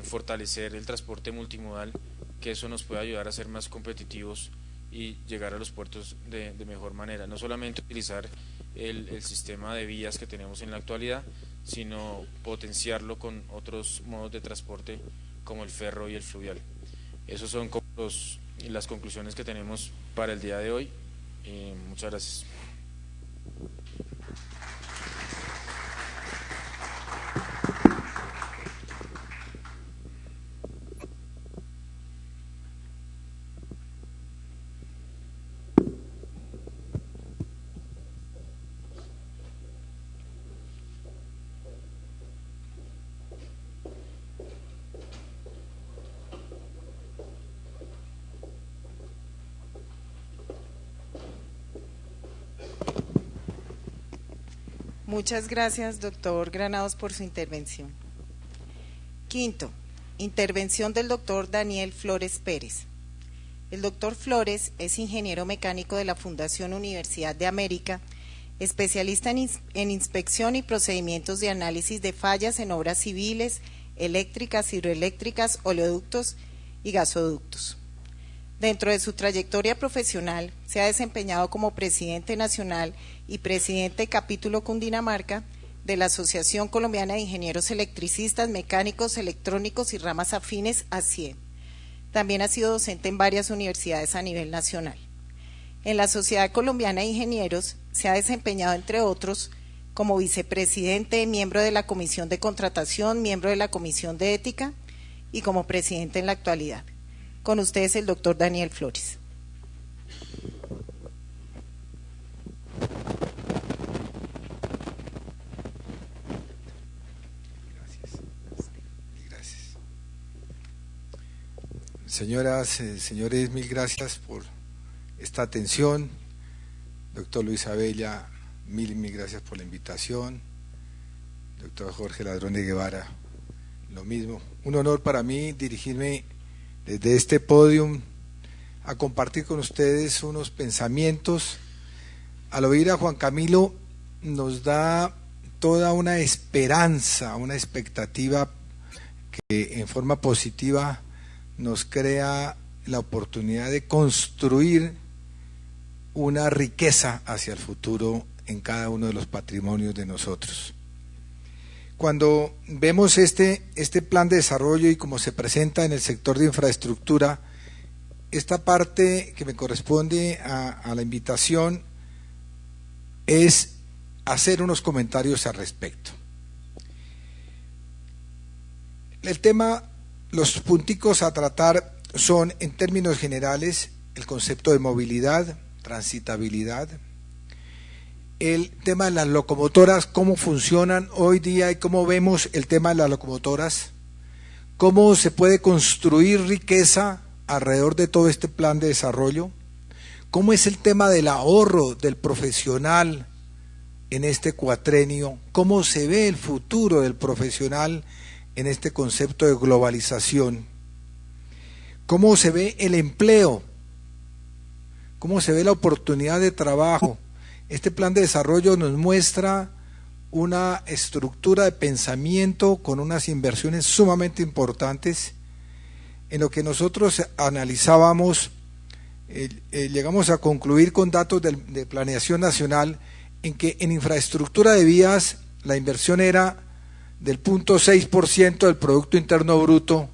fortalecer el transporte multimodal, que eso nos puede ayudar a ser más competitivos y llegar a los puertos de mejor manera. No solamente utilizar el sistema de vías que tenemos en la actualidad, sino potenciarlo con otros modos de transporte como el ferro y el fluvial. Esas son las conclusiones que tenemos para el día de hoy. Muchas gracias. Muchas gracias, doctor Granados, por su intervención. Quinto, intervención del doctor Daniel Flores Pérez. El doctor Flores es ingeniero mecánico de la Fundación Universidad de América, especialista en inspección y procedimientos de análisis de fallas en obras civiles, eléctricas, hidroeléctricas, oleoductos y gasoductos. Dentro de su trayectoria profesional, se ha desempeñado como presidente nacional y presidente capítulo Cundinamarca de la Asociación Colombiana de Ingenieros Electricistas, Mecánicos, Electrónicos y ramas afines (ASIE). También ha sido docente en varias universidades a nivel nacional. En la Sociedad Colombiana de Ingenieros se ha desempeñado, entre otros, como vicepresidente, miembro de la Comisión de Contratación, miembro de la Comisión de Ética y como presidente en la actualidad. Con ustedes el doctor Daniel Flores. Gracias. Señoras, señores, mil gracias por esta atención. Doctor Luis Abella, mil gracias por la invitación. Doctor Jorge Ladrone Guevara, lo mismo. Un honor para mí dirigirme desde este podium a compartir con ustedes unos pensamientos. Al oír a Juan Camilo nos da toda una esperanza, una expectativa que en forma positiva nos crea la oportunidad de construir una riqueza hacia el futuro en cada uno de los patrimonios de nosotros. Cuando vemos este plan de desarrollo y cómo se presenta en el sector de infraestructura, esta parte que me corresponde a la invitación es hacer unos comentarios al respecto. El tema, los punticos a tratar son, en términos generales, el concepto de movilidad, transitabilidad, el tema de las locomotoras, cómo funcionan hoy día y cómo vemos el tema de las locomotoras, cómo se puede construir riqueza alrededor de todo este plan de desarrollo, cómo es el tema del ahorro del profesional en este cuatrenio, cómo se ve el futuro del profesional en este concepto de globalización, cómo se ve el empleo, cómo se ve la oportunidad de trabajo. Este plan de desarrollo nos muestra una estructura de pensamiento con unas inversiones sumamente importantes. En lo que nosotros analizábamos, llegamos a concluir con datos de planeación nacional en que en infraestructura de vías la inversión era del 0.6% del Producto Interno Bruto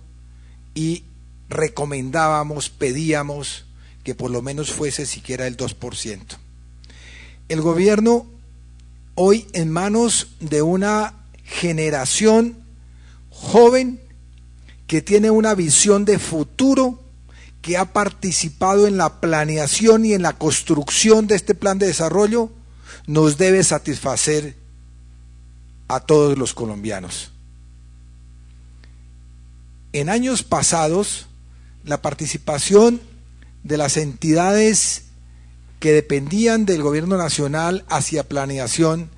y recomendábamos, pedíamos que por lo menos fuese siquiera el 2%. El gobierno hoy en manos de una generación joven que tiene una visión de futuro, que ha participado en la planeación y en la construcción de este plan de desarrollo, nos debe satisfacer a todos los colombianos. En años pasados, la participación de las entidades que dependían del gobierno nacional hacia planeación,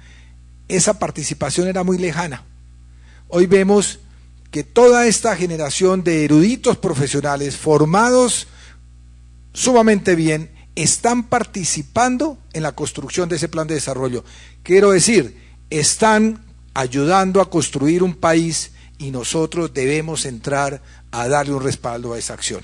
esa participación era muy lejana. Hoy vemos que toda esta generación de eruditos profesionales formados sumamente bien están participando en la construcción de ese plan de desarrollo. Quiero decir, están ayudando a construir un país y nosotros debemos entrar a darle un respaldo a esa acción.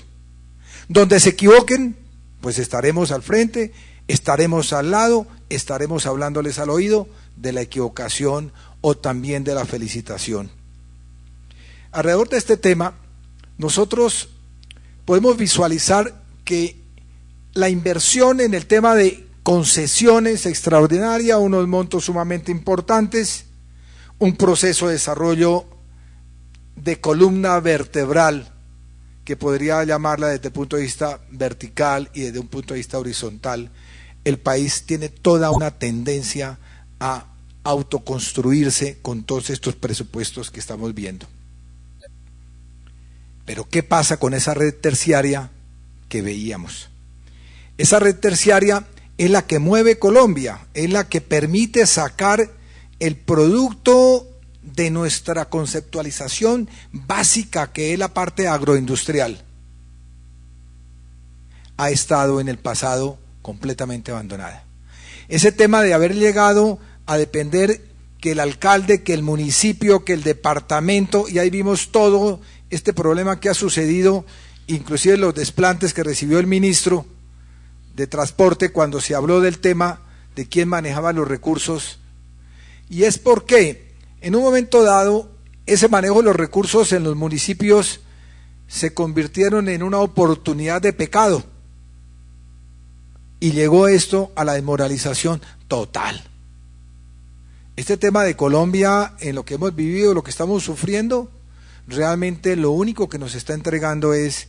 Donde se equivoquen, pues estaremos al frente, estaremos al lado, estaremos hablándoles al oído de la equivocación o también de la felicitación. Alrededor de este tema, nosotros podemos visualizar que la inversión en el tema de concesiones extraordinaria, unos montos sumamente importantes, un proceso de desarrollo de columna vertebral, que podría llamarla desde el punto de vista vertical y desde un punto de vista horizontal. El país tiene toda una tendencia a autoconstruirse con todos estos presupuestos que estamos viendo. Pero ¿qué pasa con esa red terciaria que veíamos? Esa red terciaria es la que mueve Colombia, es la que permite sacar el producto de nuestra conceptualización básica, que es la parte agroindustrial. Ha estado en el pasado completamente abandonada. Ese tema de haber llegado a depender que el alcalde, que el municipio, que el departamento, y ahí vimos todo este problema que ha sucedido, inclusive los desplantes que recibió el ministro de Transporte cuando se habló del tema de quién manejaba los recursos, y es porque en un momento dado ese manejo de los recursos en los municipios se convirtieron en una oportunidad de pecado, y llegó esto a la desmoralización total. Este tema de Colombia, en lo que hemos vivido, lo que estamos sufriendo, realmente lo único que nos está entregando es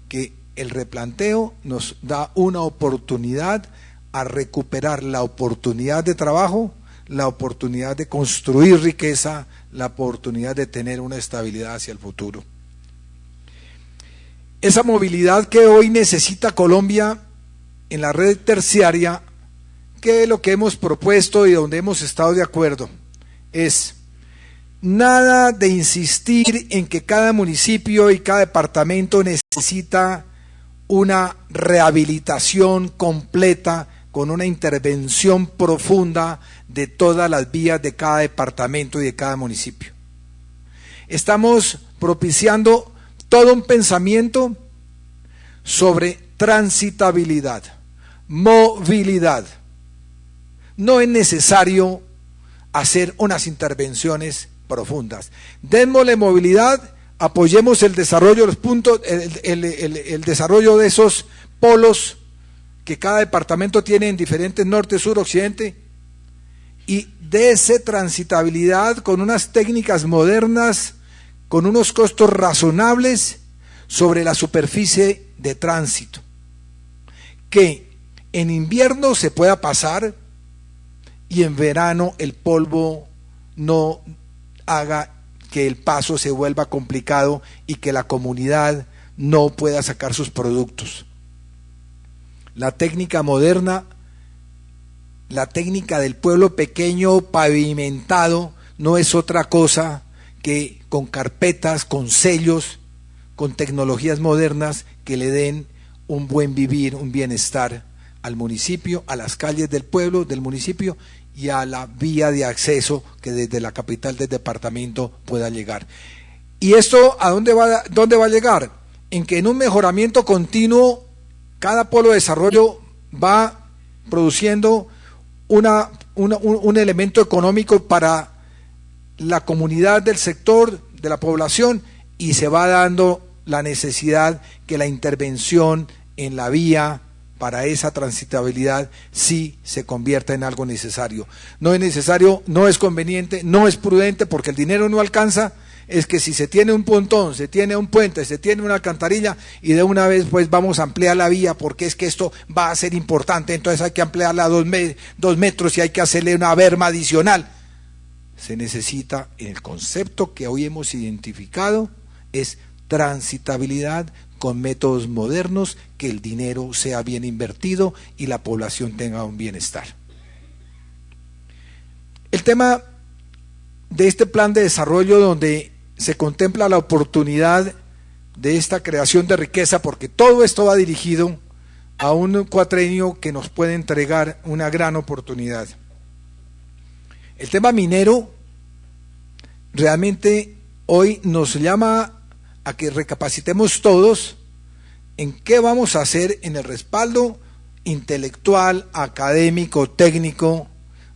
que el replanteo nos da una oportunidad a recuperar la oportunidad de trabajo, la oportunidad de construir riqueza, la oportunidad de tener una estabilidad hacia el futuro. Esa movilidad que hoy necesita Colombia en la red terciaria, que es lo que hemos propuesto y donde hemos estado de acuerdo, es nada de insistir en que cada municipio y cada departamento necesita una rehabilitación completa con una intervención profunda de todas las vías de cada departamento y de cada municipio. Estamos propiciando todo un pensamiento sobre transitabilidad, movilidad. No es necesario hacer unas intervenciones profundas. Démosle movilidad, apoyemos el desarrollo de los puntos, el desarrollo de esos polos que cada departamento tiene en diferentes norte, sur, occidente, y dése transitabilidad con unas técnicas modernas, con unos costos razonables sobre la superficie de tránsito, que en invierno se pueda pasar y en verano el polvo no haga que el paso se vuelva complicado y que la comunidad no pueda sacar sus productos. La técnica moderna, la técnica del pueblo pequeño pavimentado, no es otra cosa que con carpetas, con sellos, con tecnologías modernas que le den un buen vivir, un bienestar al municipio, a las calles del pueblo, del municipio y a la vía de acceso que desde la capital del departamento pueda llegar. ¿Y esto a dónde va a llegar? En que en un mejoramiento continuo cada polo de desarrollo va produciendo un elemento económico para la comunidad del sector, de la población, y se va dando la necesidad que la intervención en la vía para esa transitabilidad sí se convierta en algo necesario. No es necesario, no es conveniente, no es prudente, porque el dinero no alcanza. Es que si se tiene un pontón, se tiene un puente, se tiene una alcantarilla y de una vez pues vamos a ampliar la vía porque es que esto va a ser importante, entonces hay que ampliarla a 2 metros y hay que hacerle una berma adicional. Se necesita, en el concepto que hoy hemos identificado, es transitabilidad con métodos modernos, que el dinero sea bien invertido y la población tenga un bienestar. El tema de este plan de desarrollo donde se contempla la oportunidad de esta creación de riqueza, porque todo esto va dirigido a un cuatrenio que nos puede entregar una gran oportunidad. El tema minero realmente hoy nos llama a que recapacitemos todos en qué vamos a hacer en el respaldo intelectual, académico, técnico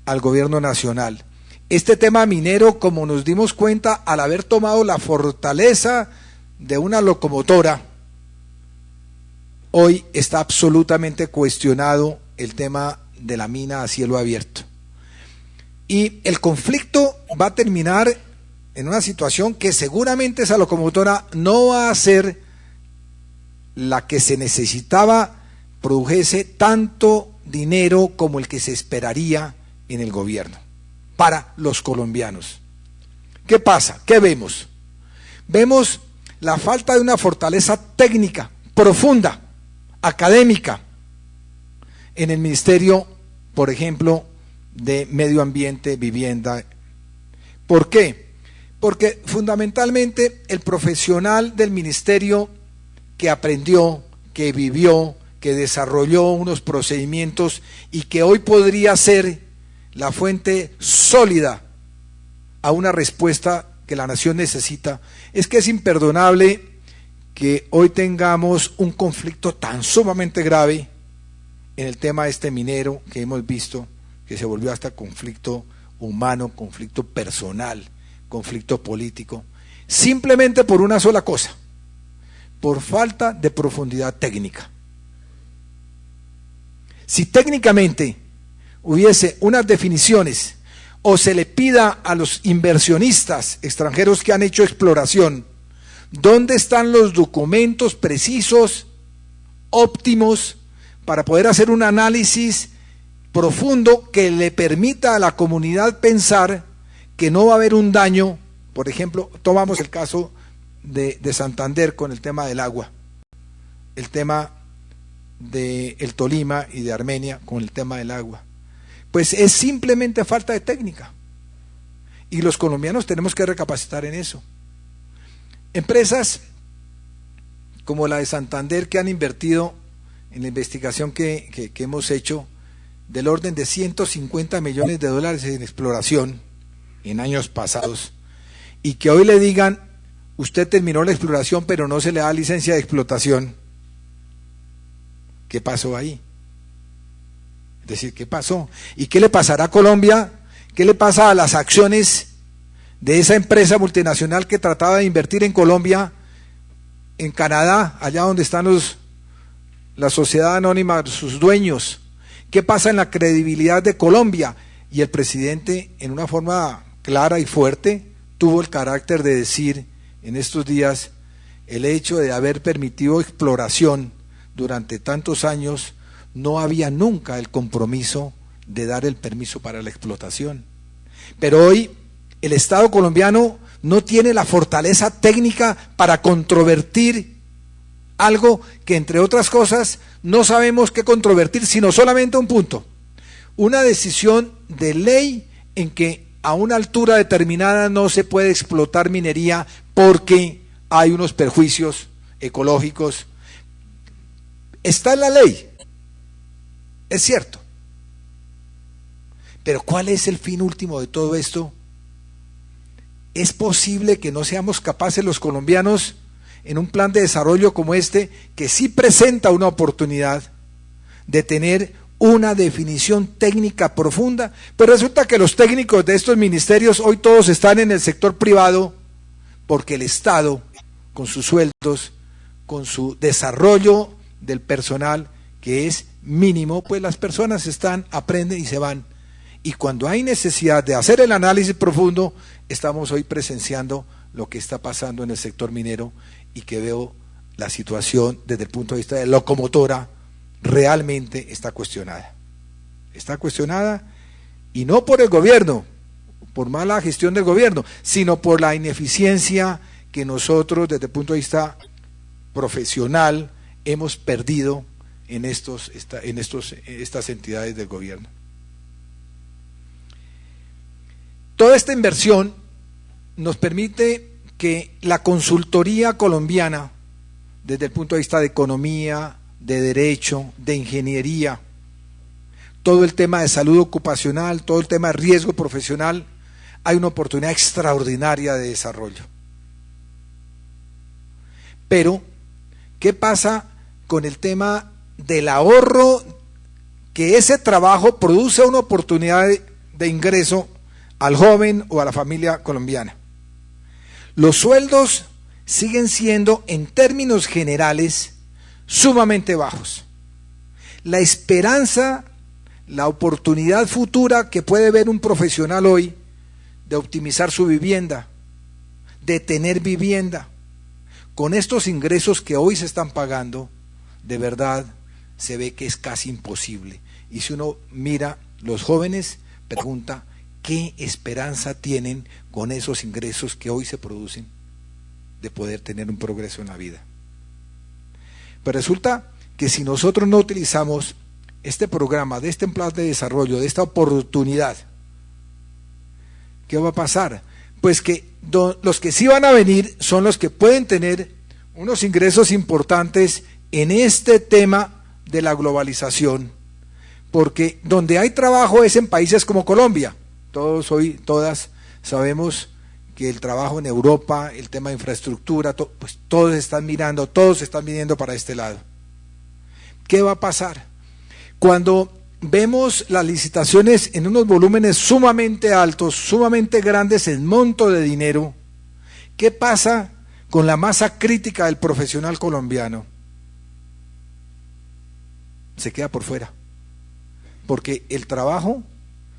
al gobierno nacional. Este tema minero, como nos dimos cuenta al haber tomado la fortaleza de una locomotora, hoy está absolutamente cuestionado el tema de la mina a cielo abierto. Y el conflicto va a terminar en una situación que seguramente esa locomotora no va a ser la que se necesitaba, produjese tanto dinero como el que se esperaría en el gobierno para los colombianos. ¿Qué pasa? ¿Qué vemos? Vemos la falta de una fortaleza técnica profunda, académica, en el Ministerio, por ejemplo, de Medio Ambiente, Vivienda. ¿Por qué? Porque fundamentalmente el profesional del ministerio que aprendió, que vivió, que desarrolló unos procedimientos y que hoy podría ser la fuente sólida a una respuesta que la nación necesita, es que es imperdonable que hoy tengamos un conflicto tan sumamente grave en el tema este minero que hemos visto, que se volvió hasta conflicto humano, conflicto personal, conflicto político, simplemente por una sola cosa, por falta de profundidad técnica. Si técnicamente hubiese unas definiciones o se le pida a los inversionistas extranjeros que han hecho exploración, ¿dónde están los documentos precisos, óptimos, para poder hacer un análisis profundo que le permita a la comunidad pensar que no va a haber un daño? Por ejemplo, tomamos el caso de Santander con el tema del agua, el tema de el Tolima y de Armenia con el tema del agua. Pues es simplemente falta de técnica. Y los colombianos tenemos que recapacitar en eso. Empresas como la de Santander, que han invertido en la investigación que hemos hecho del orden de 150 millones de dólares en exploración en años pasados, y que hoy le digan, usted terminó la exploración pero no se le da licencia de explotación. ¿Qué pasó ahí? Es decir, ¿qué pasó? ¿Y qué le pasará a Colombia? ¿Qué le pasa a las acciones de esa empresa multinacional que trataba de invertir en Colombia, en Canadá, allá donde están la sociedad anónima, sus dueños? ¿Qué pasa en la credibilidad de Colombia? Y el presidente, en una forma clara y fuerte, tuvo el carácter de decir en estos días: el hecho de haber permitido exploración durante tantos años, no había nunca el compromiso de dar el permiso para la explotación. Pero hoy el Estado colombiano no tiene la fortaleza técnica para controvertir algo que, entre otras cosas, no sabemos qué controvertir, sino solamente un punto: una decisión de ley en que a una altura determinada no se puede explotar minería porque hay unos perjuicios ecológicos. Está en la ley, es cierto, pero ¿cuál es el fin último de todo esto? ¿Es posible que no seamos capaces los colombianos, en un plan de desarrollo como este, que sí presenta una oportunidad de tener una definición técnica profunda? Pero resulta que los técnicos de estos ministerios hoy todos están en el sector privado, porque el Estado, con sus sueldos, con su desarrollo del personal, que es mínimo, pues las personas aprenden y se van. Y cuando hay necesidad de hacer el análisis profundo, estamos hoy presenciando lo que está pasando en el sector minero, y que veo la situación desde el punto de vista de locomotora realmente está cuestionada. Está cuestionada, y no por el gobierno, por mala gestión del gobierno, sino por la ineficiencia que nosotros desde el punto de vista profesional hemos perdido en estas entidades del gobierno. Toda esta inversión nos permite que la consultoría colombiana, desde el punto de vista de economía, de derecho, de ingeniería, todo el tema de salud ocupacional, todo el tema de riesgo profesional, hay una oportunidad extraordinaria de desarrollo. Pero, ¿qué pasa con el tema del ahorro? Que ese trabajo produce una oportunidad de ingreso al joven o a la familia colombiana. Los sueldos siguen siendo, en términos generales, sumamente bajos. La esperanza, la oportunidad futura que puede ver un profesional hoy de optimizar su vivienda, de tener vivienda, con estos ingresos que hoy se están pagando, de verdad se ve que es casi imposible. Y si uno mira, los jóvenes pregunta: ¿qué esperanza tienen con esos ingresos que hoy se producen de poder tener un progreso en la vida? Pero resulta que si nosotros no utilizamos este programa, de este plan de desarrollo, de esta oportunidad, ¿qué va a pasar? Pues que los que sí van a venir son los que pueden tener unos ingresos importantes en este tema de la globalización, porque donde hay trabajo es en países como Colombia. Todas sabemos que el trabajo en Europa, el tema de infraestructura, pues todos están mirando, todos están viniendo para este lado. ¿Qué va a pasar? Cuando vemos las licitaciones en unos volúmenes sumamente altos, sumamente grandes en monto de dinero, ¿qué pasa con la masa crítica del profesional colombiano? Se queda por fuera. Porque el trabajo,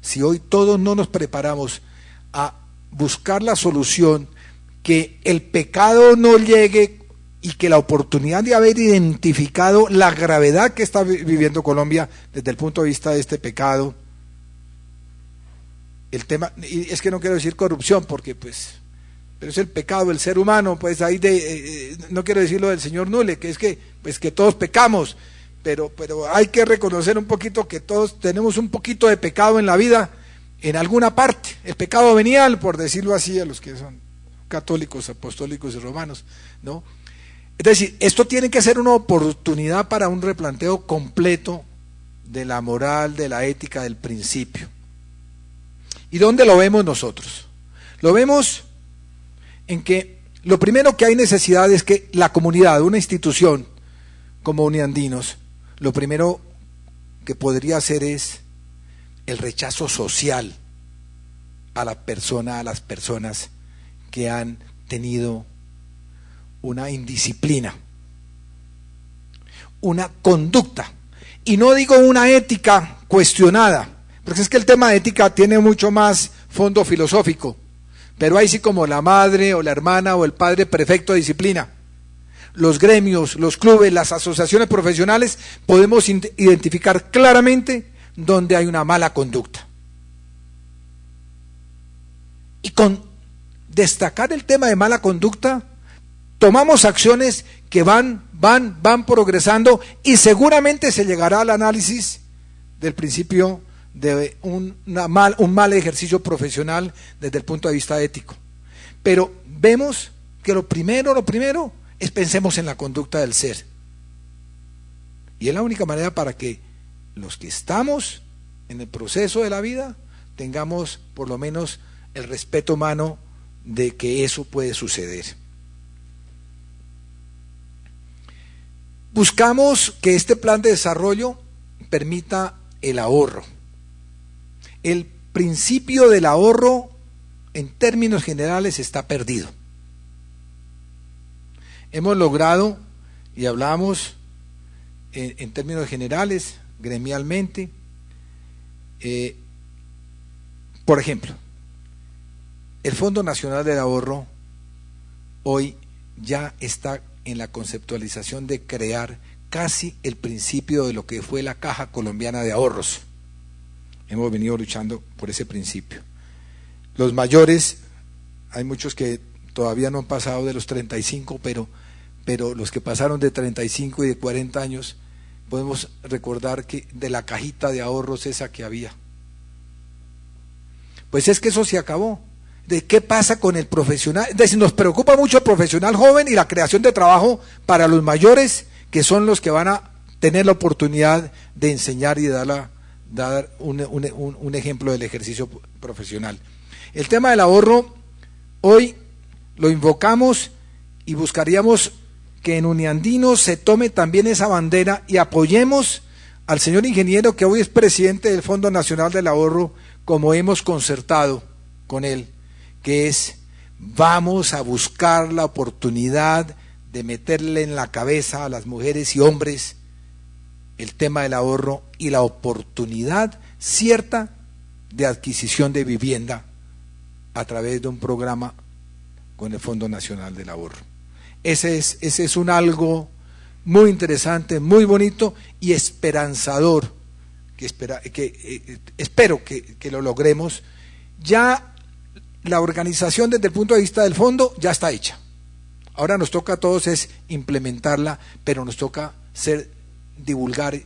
si hoy todos no nos preparamos a buscar la solución, que el pecado no llegue y que la oportunidad de haber identificado la gravedad que está viviendo Colombia desde el punto de vista de este pecado, el tema, y es que no quiero decir corrupción porque pero es el pecado del ser humano, pues ahí no quiero decir lo del señor Nule, que es que todos pecamos, pero hay que reconocer un poquito que todos tenemos un poquito de pecado en la vida, en alguna parte, el pecado venial, por decirlo así, a los que son católicos, apostólicos y romanos, ¿no? Es decir, esto tiene que ser una oportunidad para un replanteo completo de la moral, de la ética, del principio. ¿Y dónde lo vemos nosotros? Lo vemos en que lo primero que hay necesidad es que la comunidad, una institución como Uniandinos, lo primero que podría hacer es el rechazo social a las personas que han tenido una indisciplina, una conducta, y no digo una ética cuestionada, porque es que el tema de ética tiene mucho más fondo filosófico, pero ahí sí, como la madre o la hermana o el padre perfecto de disciplina, los gremios, los clubes, las asociaciones profesionales, podemos identificar claramente donde hay una mala conducta. Y con destacar el tema de mala conducta, tomamos acciones que van progresando, y seguramente se llegará al análisis del principio de un mal ejercicio profesional desde el punto de vista ético. Pero vemos que lo primero es pensemos en la conducta del ser. Y es la única manera para que los que estamos en el proceso de la vida tengamos por lo menos el respeto humano de que eso puede suceder. Buscamos que este plan de desarrollo permita el ahorro. El principio del ahorro, en términos generales, está perdido. Hemos logrado, y hablamos en términos generales, gremialmente, por ejemplo, el Fondo Nacional del Ahorro hoy ya está en la conceptualización de crear casi el principio de lo que fue la Caja Colombiana de Ahorros. Hemos venido luchando por ese principio. Los mayores, hay muchos que todavía no han pasado de los 35, pero los que pasaron de 35 y de 40 años, podemos recordar que de la cajita de ahorros esa que había. Pues es que eso se acabó. ¿De qué pasa con el profesional? Es decir, nos preocupa mucho el profesional joven y la creación de trabajo para los mayores, que son los que van a tener la oportunidad de enseñar y de dar un ejemplo del ejercicio profesional. El tema del ahorro, hoy lo invocamos y buscaríamos que en Uniandino se tome también esa bandera y apoyemos al señor ingeniero, que hoy es presidente del Fondo Nacional del Ahorro, como hemos concertado con él, que es: vamos a buscar la oportunidad de meterle en la cabeza a las mujeres y hombres el tema del ahorro y la oportunidad cierta de adquisición de vivienda a través de un programa con el Fondo Nacional del Ahorro. Ese es un algo muy interesante, muy bonito y esperanzador, que espero que lo logremos. Ya la organización desde el punto de vista del fondo ya está hecha. Ahora nos toca a todos es implementarla, pero nos toca divulgar,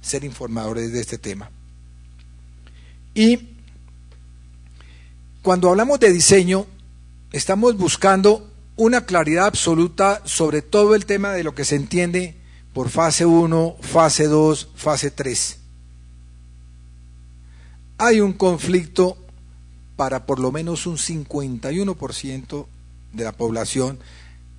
ser informadores de este tema. Y cuando hablamos de diseño, estamos buscando una claridad absoluta sobre todo el tema de lo que se entiende por fase 1, fase 2, fase 3. Hay un conflicto para por lo menos un 51% de la población,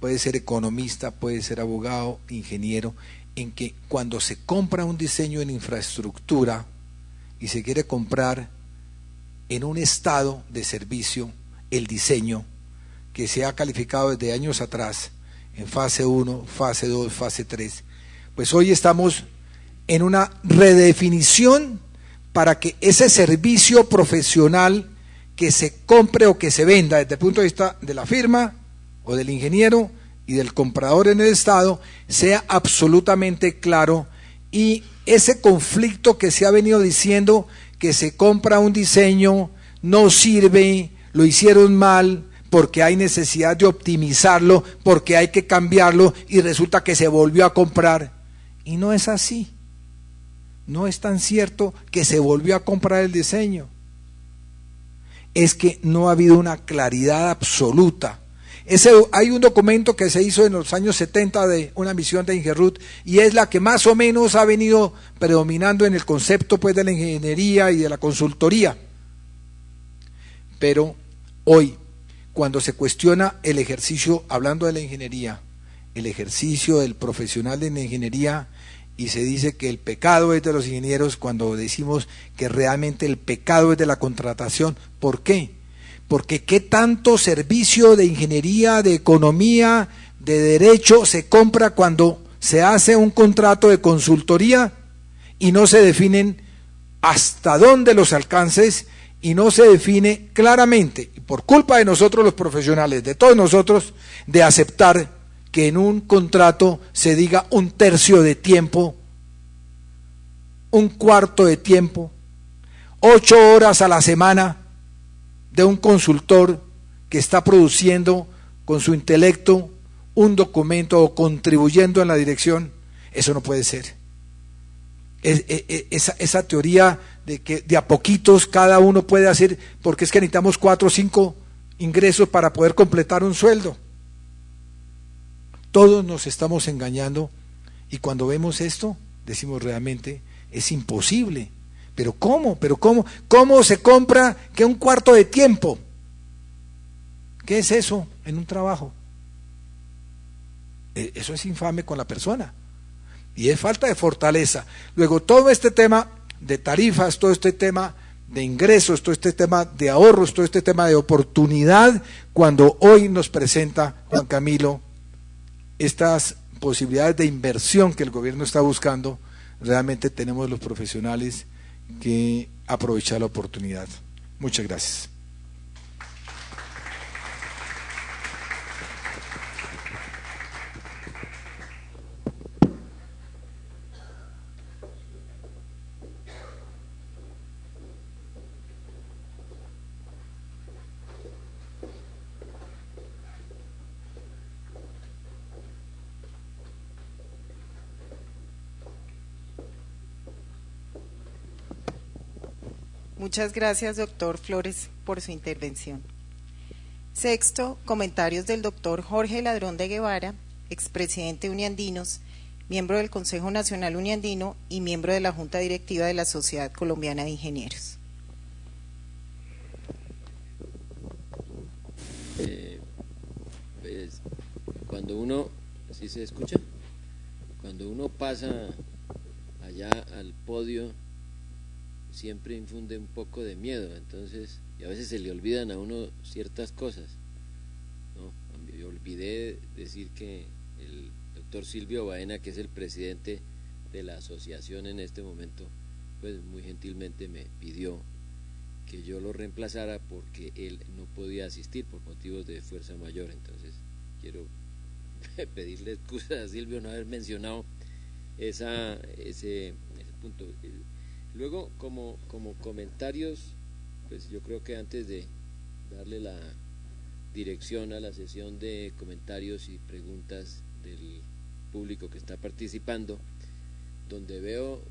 puede ser economista, puede ser abogado, ingeniero, en que cuando se compra un diseño en infraestructura y se quiere comprar en un estado de servicio el diseño que se ha calificado desde años atrás en fase 1, fase 2, fase 3, pues hoy estamos en una redefinición para que ese servicio profesional que se compre o que se venda desde el punto de vista de la firma o del ingeniero y del comprador en el estado sea absolutamente claro, y ese conflicto que se ha venido diciendo, que se compra un diseño, no sirve, lo hicieron mal porque hay necesidad de optimizarlo, porque hay que cambiarlo y resulta que se volvió a comprar, y no es así. No es tan cierto que se volvió a comprar el diseño, es que no ha habido una claridad absoluta. Hay un documento que se hizo en los años 70 de una misión de Ingerrut, y es la que más o menos ha venido predominando en el concepto pues de la ingeniería y de la consultoría. Pero hoy, cuando se cuestiona el ejercicio, hablando de la ingeniería, el ejercicio del profesional de la ingeniería, y se dice que el pecado es de los ingenieros cuando decimos que realmente el pecado es de la contratación. ¿Por qué? Porque qué tanto servicio de ingeniería, de economía, de derecho se compra cuando se hace un contrato de consultoría y no se definen hasta dónde los alcances y no se define claramente, por culpa de nosotros los profesionales, de todos nosotros, de aceptar que en un contrato se diga un tercio de tiempo, un cuarto de tiempo, 8 horas a la semana de un consultor que está produciendo con su intelecto un documento o contribuyendo en la dirección. Eso no puede ser. Esa teoría de que de a poquitos cada uno puede hacer, porque es que necesitamos 4 o 5 ingresos para poder completar un sueldo. Todos nos estamos engañando y cuando vemos esto decimos realmente es imposible. ¿Pero cómo? ¿Cómo se compra que un cuarto de tiempo? ¿Qué es eso en un trabajo? Eso es infame con la persona y es falta de fortaleza. Luego todo este tema de tarifas, todo este tema de ingresos, todo este tema de ahorros, todo este tema de oportunidad, cuando hoy nos presenta Juan Camilo estas posibilidades de inversión que el gobierno está buscando, realmente tenemos los profesionales que aprovechar la oportunidad. Muchas gracias. Muchas gracias, doctor Flores, por su intervención. Sexto, comentarios del doctor Jorge Ladrón de Guevara, expresidente de Uniandinos, miembro del Consejo Nacional Uniandino y miembro de la Junta Directiva de la Sociedad Colombiana de Ingenieros. Pues, cuando uno, ¿sí se escucha? Cuando uno pasa allá al podio, siempre infunde un poco de miedo, entonces, y a veces se le olvidan a uno ciertas cosas, ¿no? Yo olvidé decir que el doctor Silvio Baena, que es el presidente de la asociación en este momento, pues muy gentilmente me pidió que yo lo reemplazara porque él no podía asistir por motivos de fuerza mayor. Entonces quiero pedirle excusas a Silvio no haber mencionado ese punto. Luego, como comentarios, pues yo creo que antes de darle la dirección a la sesión de comentarios y preguntas del público que está participando, donde veo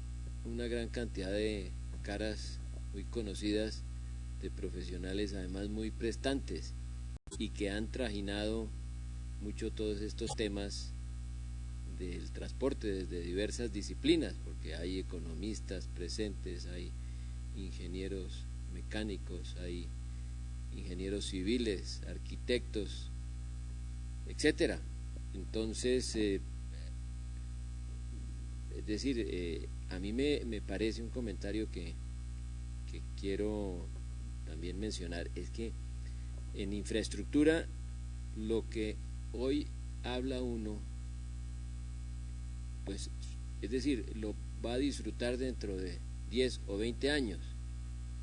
una gran cantidad de caras muy conocidas, de profesionales además muy prestantes y que han trajinado mucho todos estos temas del transporte desde diversas disciplinas, porque hay economistas presentes, hay ingenieros mecánicos, hay ingenieros civiles, arquitectos, etcétera. Entonces, es decir, a mí me parece un comentario que quiero también mencionar, es que en infraestructura lo que hoy habla uno, pues, es decir, lo va a disfrutar dentro de 10 o 20 años,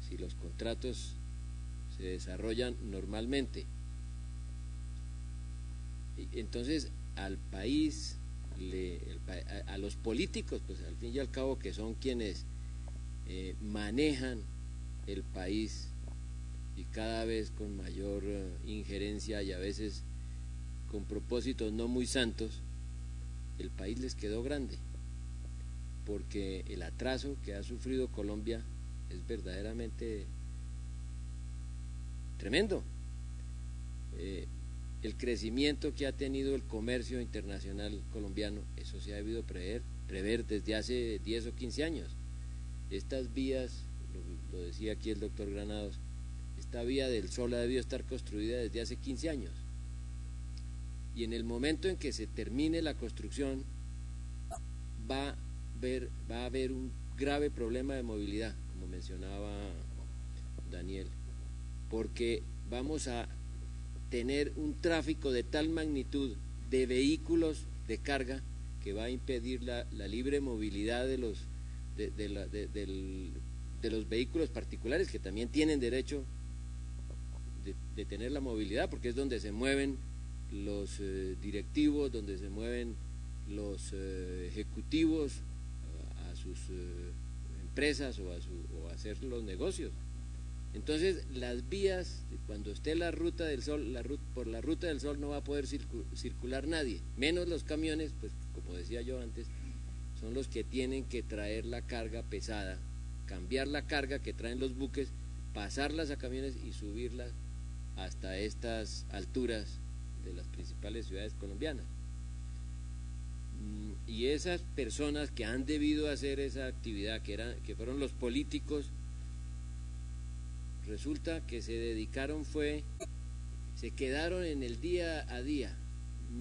si los contratos se desarrollan normalmente. Entonces, al país, a los políticos, pues al fin y al cabo, que son quienes manejan el país y cada vez con mayor injerencia y a veces con propósitos no muy santos, el país les quedó grande, porque el atraso que ha sufrido Colombia es verdaderamente tremendo. El crecimiento que ha tenido el comercio internacional colombiano, eso se ha debido prever desde hace 10 o 15 años. Estas vías, lo decía aquí el doctor Granados, esta vía del Sol ha debido estar construida desde hace 15 años. Y en el momento en que se termine la construcción, va a haber un grave problema de movilidad, como mencionaba Daniel, porque vamos a tener un tráfico de tal magnitud de vehículos de carga que va a impedir la libre movilidad de los vehículos particulares, que también tienen derecho de tener la movilidad, porque es donde se mueven los directivos, donde se mueven los ejecutivos a sus empresas o a hacer los negocios. Entonces las vías, cuando esté la ruta del sol, por la ruta del sol no va a poder circular nadie, menos los camiones, pues como decía yo antes, son los que tienen que traer la carga pesada, cambiar la carga que traen los buques, pasarlas a camiones y subirlas hasta estas alturas de las principales ciudades colombianas. Y esas personas que han debido hacer esa actividad, que fueron los políticos, resulta que se quedaron en el día a día,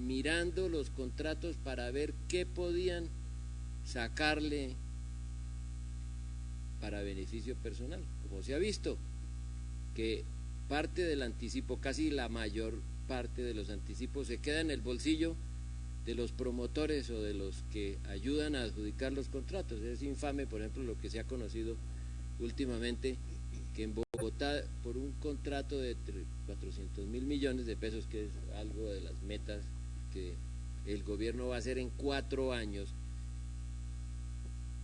mirando los contratos para ver qué podían sacarle para beneficio personal, como se ha visto que parte del anticipo, casi la mayor parte de los anticipos, se queda en el bolsillo de los promotores o de los que ayudan a adjudicar los contratos. Es infame, por ejemplo, lo que se ha conocido últimamente, que en Bogotá, por un contrato de 400.000 millones de pesos, que es algo de las metas que el gobierno va a hacer en 4 años,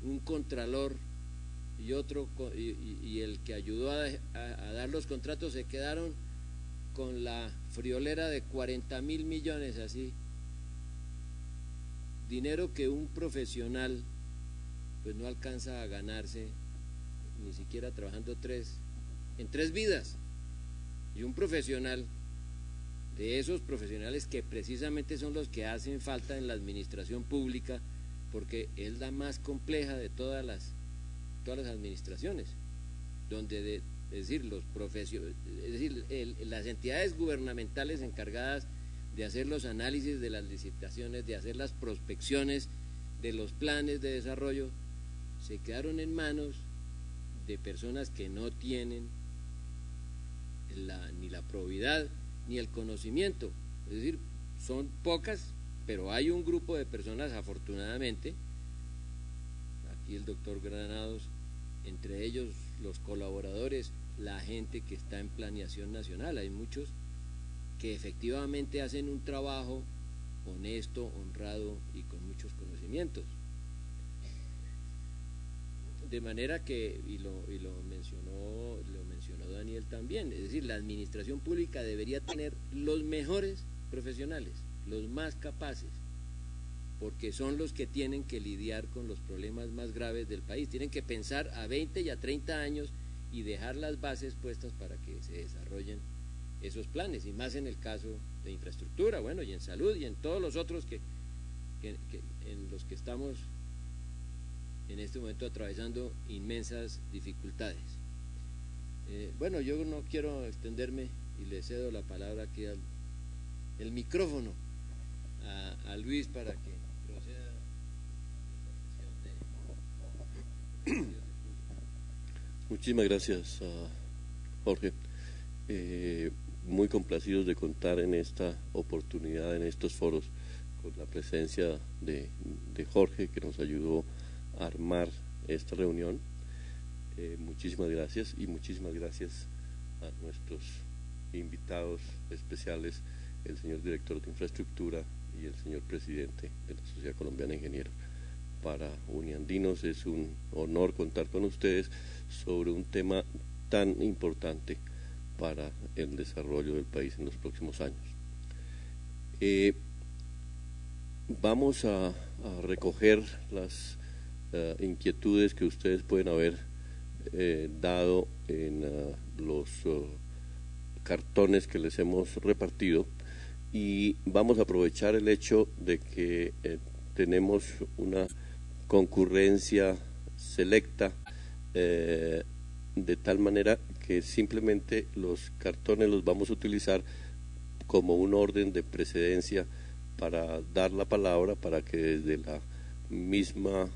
un contralor y otro y el que ayudó a dar los contratos se quedaron con la friolera de 40.000 millones, así, dinero que un profesional pues no alcanza a ganarse ni siquiera trabajando en tres vidas. Y un profesional, de esos profesionales que precisamente son los que hacen falta en la administración pública, porque es la más compleja de todas las administraciones, donde es decir, las entidades gubernamentales encargadas de hacer los análisis de las licitaciones, de hacer las prospecciones de los planes de desarrollo, se quedaron en manos de personas que no tienen ni la probidad ni el conocimiento. Es decir, son pocas, pero hay un grupo de personas, afortunadamente, aquí el doctor Granados, entre ellos los colaboradores, la gente que está en planeación nacional, hay muchos que efectivamente hacen un trabajo honesto, honrado y con muchos conocimientos. De manera que, y lo mencionó Daniel también, es decir, la administración pública debería tener los mejores profesionales, los más capaces, porque son los que tienen que lidiar con los problemas más graves del país, tienen que pensar a 20 y a 30 años y dejar las bases puestas para que se desarrollen esos planes, y más en el caso de infraestructura, bueno, y en salud y en todos los otros en los que estamos en este momento atravesando inmensas dificultades. Bueno, yo no quiero extenderme y le cedo la palabra aquí el micrófono a Luis para que proceda. Muchísimas gracias, Jorge. Muy complacidos de contar en esta oportunidad, en estos foros, con la presencia de Jorge, que nos ayudó a armar esta reunión. Muchísimas gracias, y muchísimas gracias a nuestros invitados especiales, el señor director de infraestructura y el señor presidente de la Sociedad Colombiana de Ingenieros. Para Uniandinos es un honor contar con ustedes sobre un tema tan importante para el desarrollo del país en los próximos años. Vamos a recoger las inquietudes que ustedes pueden haber dado en los cartones que les hemos repartido, y vamos a aprovechar el hecho de que tenemos una concurrencia selecta, de tal manera que simplemente los cartones los vamos a utilizar como un orden de precedencia para dar la palabra, para que desde la misma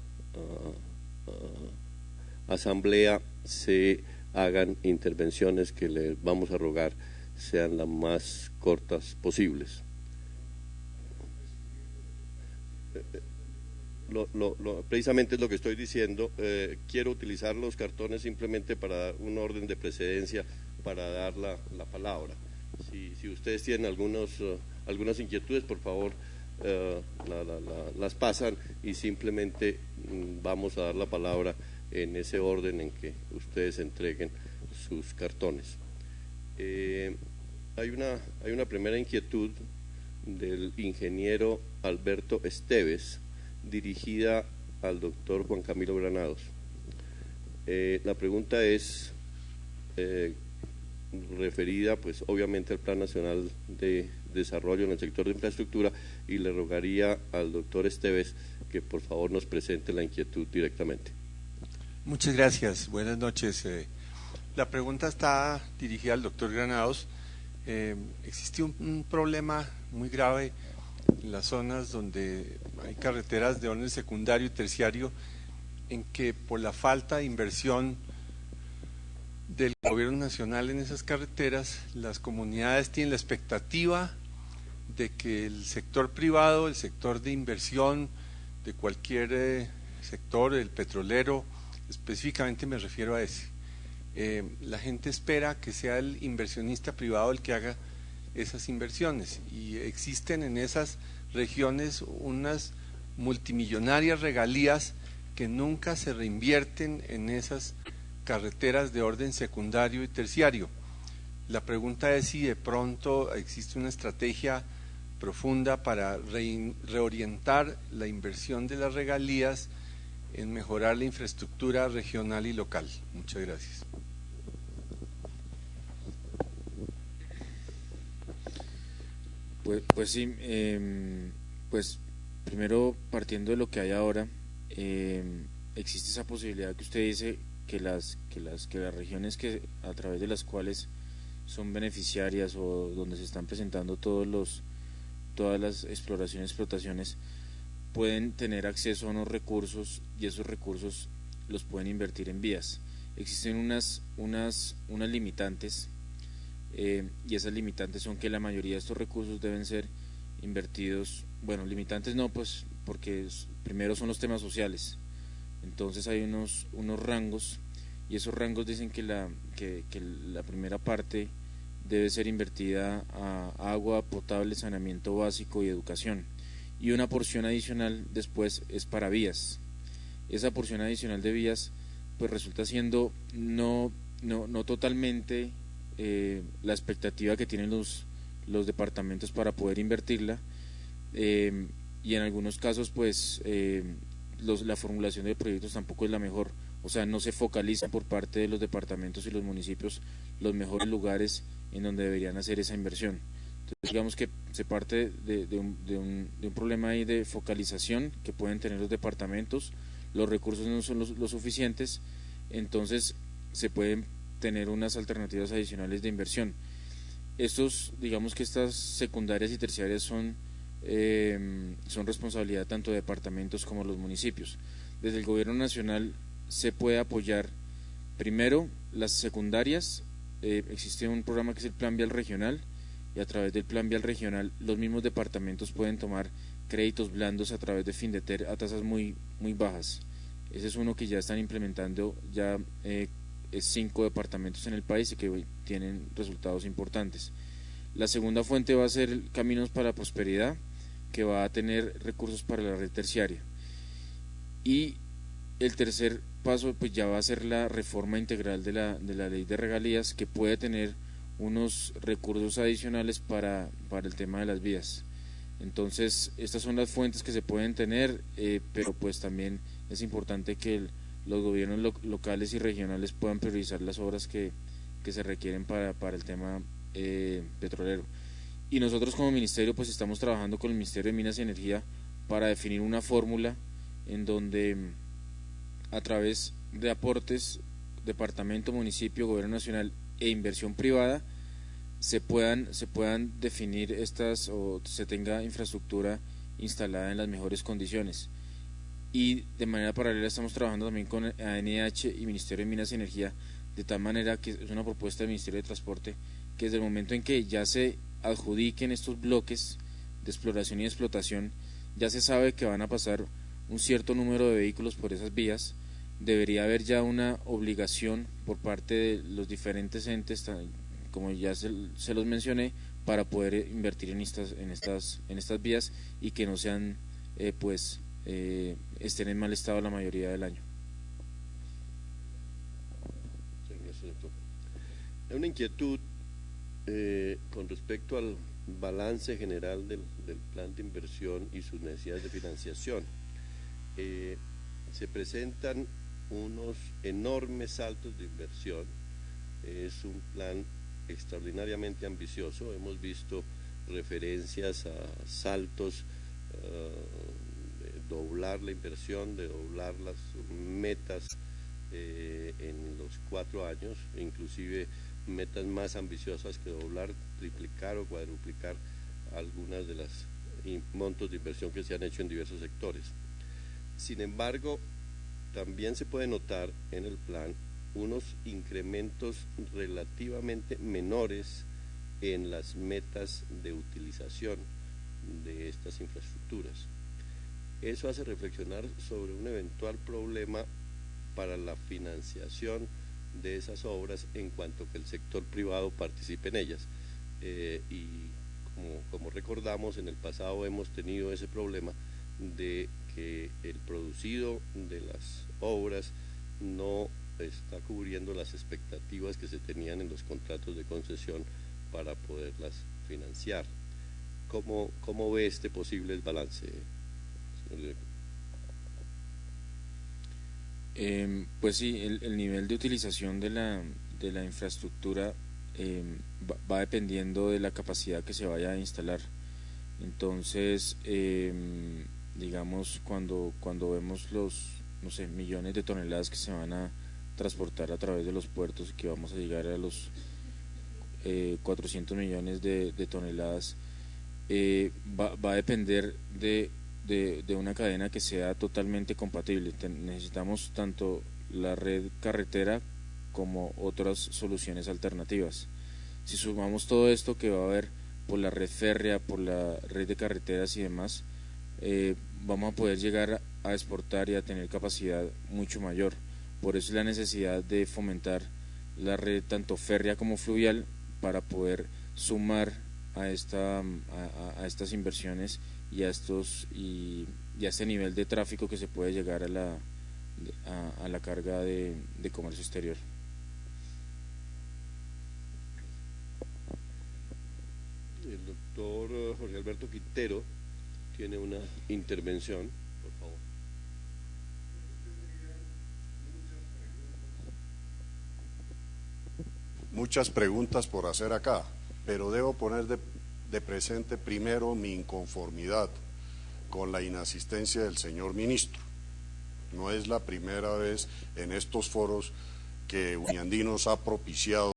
asamblea se hagan intervenciones que les vamos a rogar sean las más cortas posibles. Precisamente es lo que estoy diciendo. Quiero utilizar los cartones simplemente para dar un orden de precedencia para dar la palabra. Si ustedes tienen algunas inquietudes, por favor, las pasan y simplemente vamos a dar la palabra en ese orden en que ustedes entreguen sus cartones. Hay una primera inquietud del ingeniero Alberto Esteves, dirigida al doctor Juan Camilo Granados. La pregunta es referida pues obviamente al Plan Nacional de Desarrollo en el sector de infraestructura, y le rogaría al doctor Esteves que por favor nos presente la inquietud directamente. Muchas gracias, buenas noches. La pregunta está dirigida al doctor Granados. Existe un problema muy grave en las zonas donde hay carreteras de orden secundario y terciario, en que por la falta de inversión del gobierno nacional en esas carreteras, las comunidades tienen la expectativa de que el sector privado, el sector de inversión de cualquier sector, el petrolero, específicamente me refiero a ese, la gente espera que sea el inversionista privado el que haga esas inversiones, y existen en esas regiones unas multimillonarias regalías que nunca se reinvierten en esas carreteras de orden secundario y terciario. La pregunta es si de pronto existe una estrategia profunda para reorientar la inversión de las regalías en mejorar la infraestructura regional y local. Muchas gracias. Pues sí, pues primero, partiendo de lo que hay ahora, existe esa posibilidad que usted dice, que las regiones que a través de las cuales son beneficiarias o donde se están presentando todas las explotaciones pueden tener acceso a unos recursos, y esos recursos los pueden invertir en vías. Existen unas limitantes, y esas limitantes son que la mayoría de estos recursos deben ser invertidos, bueno, limitantes no, pues porque primero son los temas sociales. Entonces hay unos rangos, y esos rangos dicen que la primera parte debe ser invertida a agua potable, saneamiento básico y educación, y una porción adicional después es para vías. Esa porción adicional de vías pues resulta siendo no totalmente la expectativa que tienen los departamentos para poder invertirla, y en algunos casos pues la formulación de proyectos tampoco es la mejor, o sea, no se focaliza por parte de los departamentos y los municipios los mejores lugares en donde deberían hacer esa inversión. Entonces digamos que se parte de un problema ahí de focalización que pueden tener los departamentos, los recursos no son los suficientes, entonces se pueden tener unas alternativas adicionales de inversión. Digamos que estas secundarias y terciarias son responsabilidad tanto de departamentos como los municipios. Desde el gobierno nacional se puede apoyar primero las secundarias. Existe un programa que es el Plan Vial Regional, y a través del Plan Vial Regional los mismos departamentos pueden tomar créditos blandos a través de Findeter a tasas muy bajas. Ese es uno que ya están implementando ya 5 departamentos en el país y que tienen resultados importantes. La segunda fuente va a ser Caminos para la Prosperidad, que va a tener recursos para la red terciaria, y el tercer paso pues ya va a ser la reforma integral de la ley de regalías, que puede tener unos recursos adicionales para el tema de las vías. Entonces estas son las fuentes que se pueden tener, pero pues también es importante que los gobiernos locales y regionales puedan priorizar las obras que se requieren para el tema petrolero. Y nosotros como ministerio pues estamos trabajando con el Ministerio de Minas y Energía para definir una fórmula en donde a través de aportes, departamento, municipio, gobierno nacional e inversión privada se puedan definir o se tenga infraestructura instalada en las mejores condiciones. y de manera paralela estamos trabajando también con ANH y Ministerio de Minas y Energía, de tal manera que es una propuesta del Ministerio de Transporte que desde el momento en que ya se adjudiquen estos bloques de exploración y explotación, ya se sabe que van a pasar un cierto número de vehículos por esas vías, debería haber ya una obligación por parte de los diferentes entes, como ya se los mencioné, para poder invertir en estas vías y que no sean estén en mal estado la mayoría del año. Sí, gracias, doctor. Hay una inquietud con respecto al balance general del plan de inversión y sus necesidades de financiación. Se presentan unos enormes saltos de inversión, es un plan extraordinariamente ambicioso, hemos visto referencias a saltos de doblar la inversión, de doblar las metas en los 4 años, inclusive metas más ambiciosas que doblar, triplicar o cuadruplicar algunas de las montos de inversión que se han hecho en diversos sectores. Sin embargo, también se puede notar en el plan unos incrementos relativamente menores en las metas de utilización de estas infraestructuras. Eso hace reflexionar sobre un eventual problema para la financiación de esas obras en cuanto que el sector privado participe en ellas. Y como recordamos, en el pasado hemos tenido ese problema de que el producido de las obras no está cubriendo las expectativas que se tenían en los contratos de concesión para poderlas financiar. ¿Cómo ve este posible desbalance, señor director? Pues sí, el nivel de utilización de la infraestructura va dependiendo de la capacidad que se vaya a instalar. Entonces, digamos, cuando vemos los, no sé, millones de toneladas que se van a transportar a través de los puertos y que vamos a llegar a los 400 millones de toneladas, va a depender de una cadena que sea totalmente compatible. Necesitamos tanto la red carretera como otras soluciones alternativas. Si sumamos todo esto que va a haber por la red férrea, por la red de carreteras y demás, vamos a poder llegar a exportar y a tener capacidad mucho mayor. Por eso es la necesidad de fomentar la red tanto férrea como fluvial para poder sumar a estas inversiones y a este nivel de tráfico que se puede llegar a la carga de comercio exterior. El doctor Jorge Alberto Quintero tiene una intervención, por favor. Muchas preguntas por hacer acá, pero debo poner de presente primero mi inconformidad con la inasistencia del señor ministro. No es la primera vez en estos foros que Uniandinos ha propiciado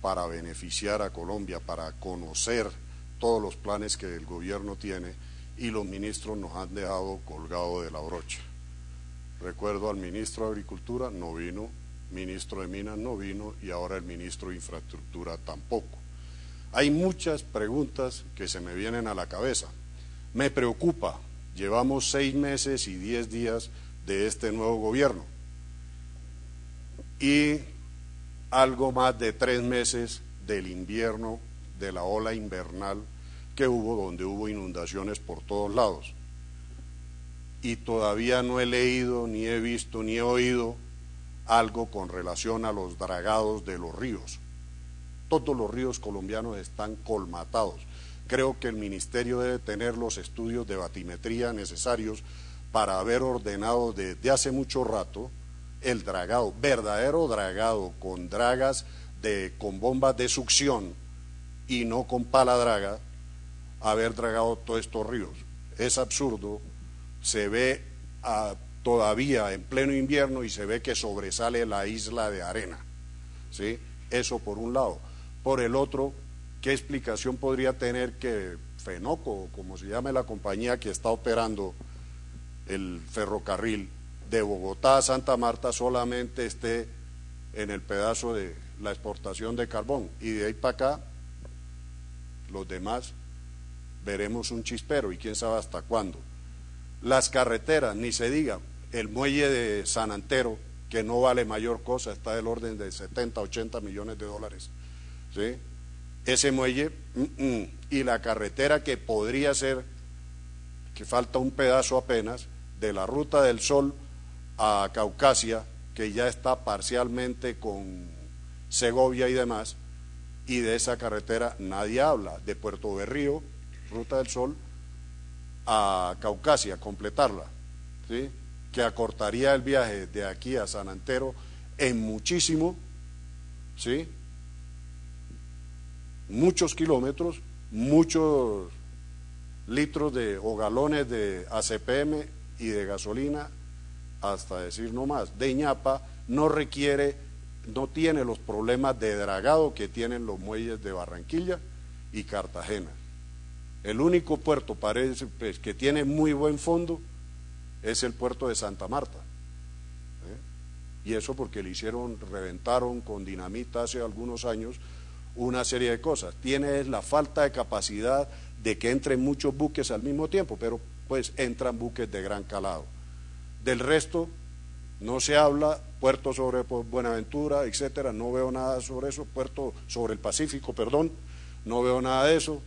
para beneficiar a Colombia, para conocer todos los planes que el gobierno tiene, y los ministros nos han dejado colgado de la brocha. Recuerdo al ministro de Agricultura, no vino, ministro de Minas no vino, y ahora el ministro de Infraestructura tampoco. Hay muchas preguntas que se me vienen a la cabeza. Me preocupa, llevamos 6 meses y 10 días de este nuevo gobierno y algo más de 3 meses del invierno, de la ola invernal que hubo, donde hubo inundaciones por todos lados. Y todavía no he leído, ni he visto, ni he oído algo con relación a los dragados de los ríos. Todos los ríos colombianos están colmatados. Creo que el ministerio debe tener los estudios de batimetría necesarios para haber ordenado desde hace mucho rato el dragado, verdadero dragado, con dragas con bombas de succión y no con pala draga, haber dragado todos estos ríos. Es absurdo, se ve todavía en pleno invierno y se ve que sobresale la isla de arena, ¿sí? Eso por un lado. Por el otro, ¿qué explicación podría tener que Fenoco, como se llame la compañía que está operando el ferrocarril de Bogotá a Santa Marta solamente esté en el pedazo de la exportación de carbón, y de ahí para acá los demás veremos un chispero, y quién sabe hasta cuándo. Las carreteras, ni se diga, el muelle de San Antero, que no vale mayor cosa, está del orden de 70, 80 millones de dólares, ¿sí? Ese muelle, y la carretera que podría ser, que falta un pedazo apenas, de la Ruta del Sol a Caucasia, que ya está parcialmente con Segovia y demás, y de esa carretera nadie habla, de Puerto Berrío, Ruta del Sol, a Caucasia, completarla, ¿sí? Que acortaría el viaje de aquí a San Antero en muchísimo, ¿sí? Muchos kilómetros, muchos litros o galones de ACPM y de gasolina, hasta decir no más. De Ñapa no tiene los problemas de dragado que tienen los muelles de Barranquilla y Cartagena. El único puerto parece pues, que tiene muy buen fondo es el puerto de Santa Marta, y eso porque reventaron con dinamita hace algunos años una serie de cosas. Tiene la falta de capacidad de que entren muchos buques al mismo tiempo, pero pues entran buques de gran calado. Del resto no se habla, puerto sobre Buenaventura, etcétera, no veo nada sobre eso, puerto sobre el Pacífico, perdón, no veo nada de eso.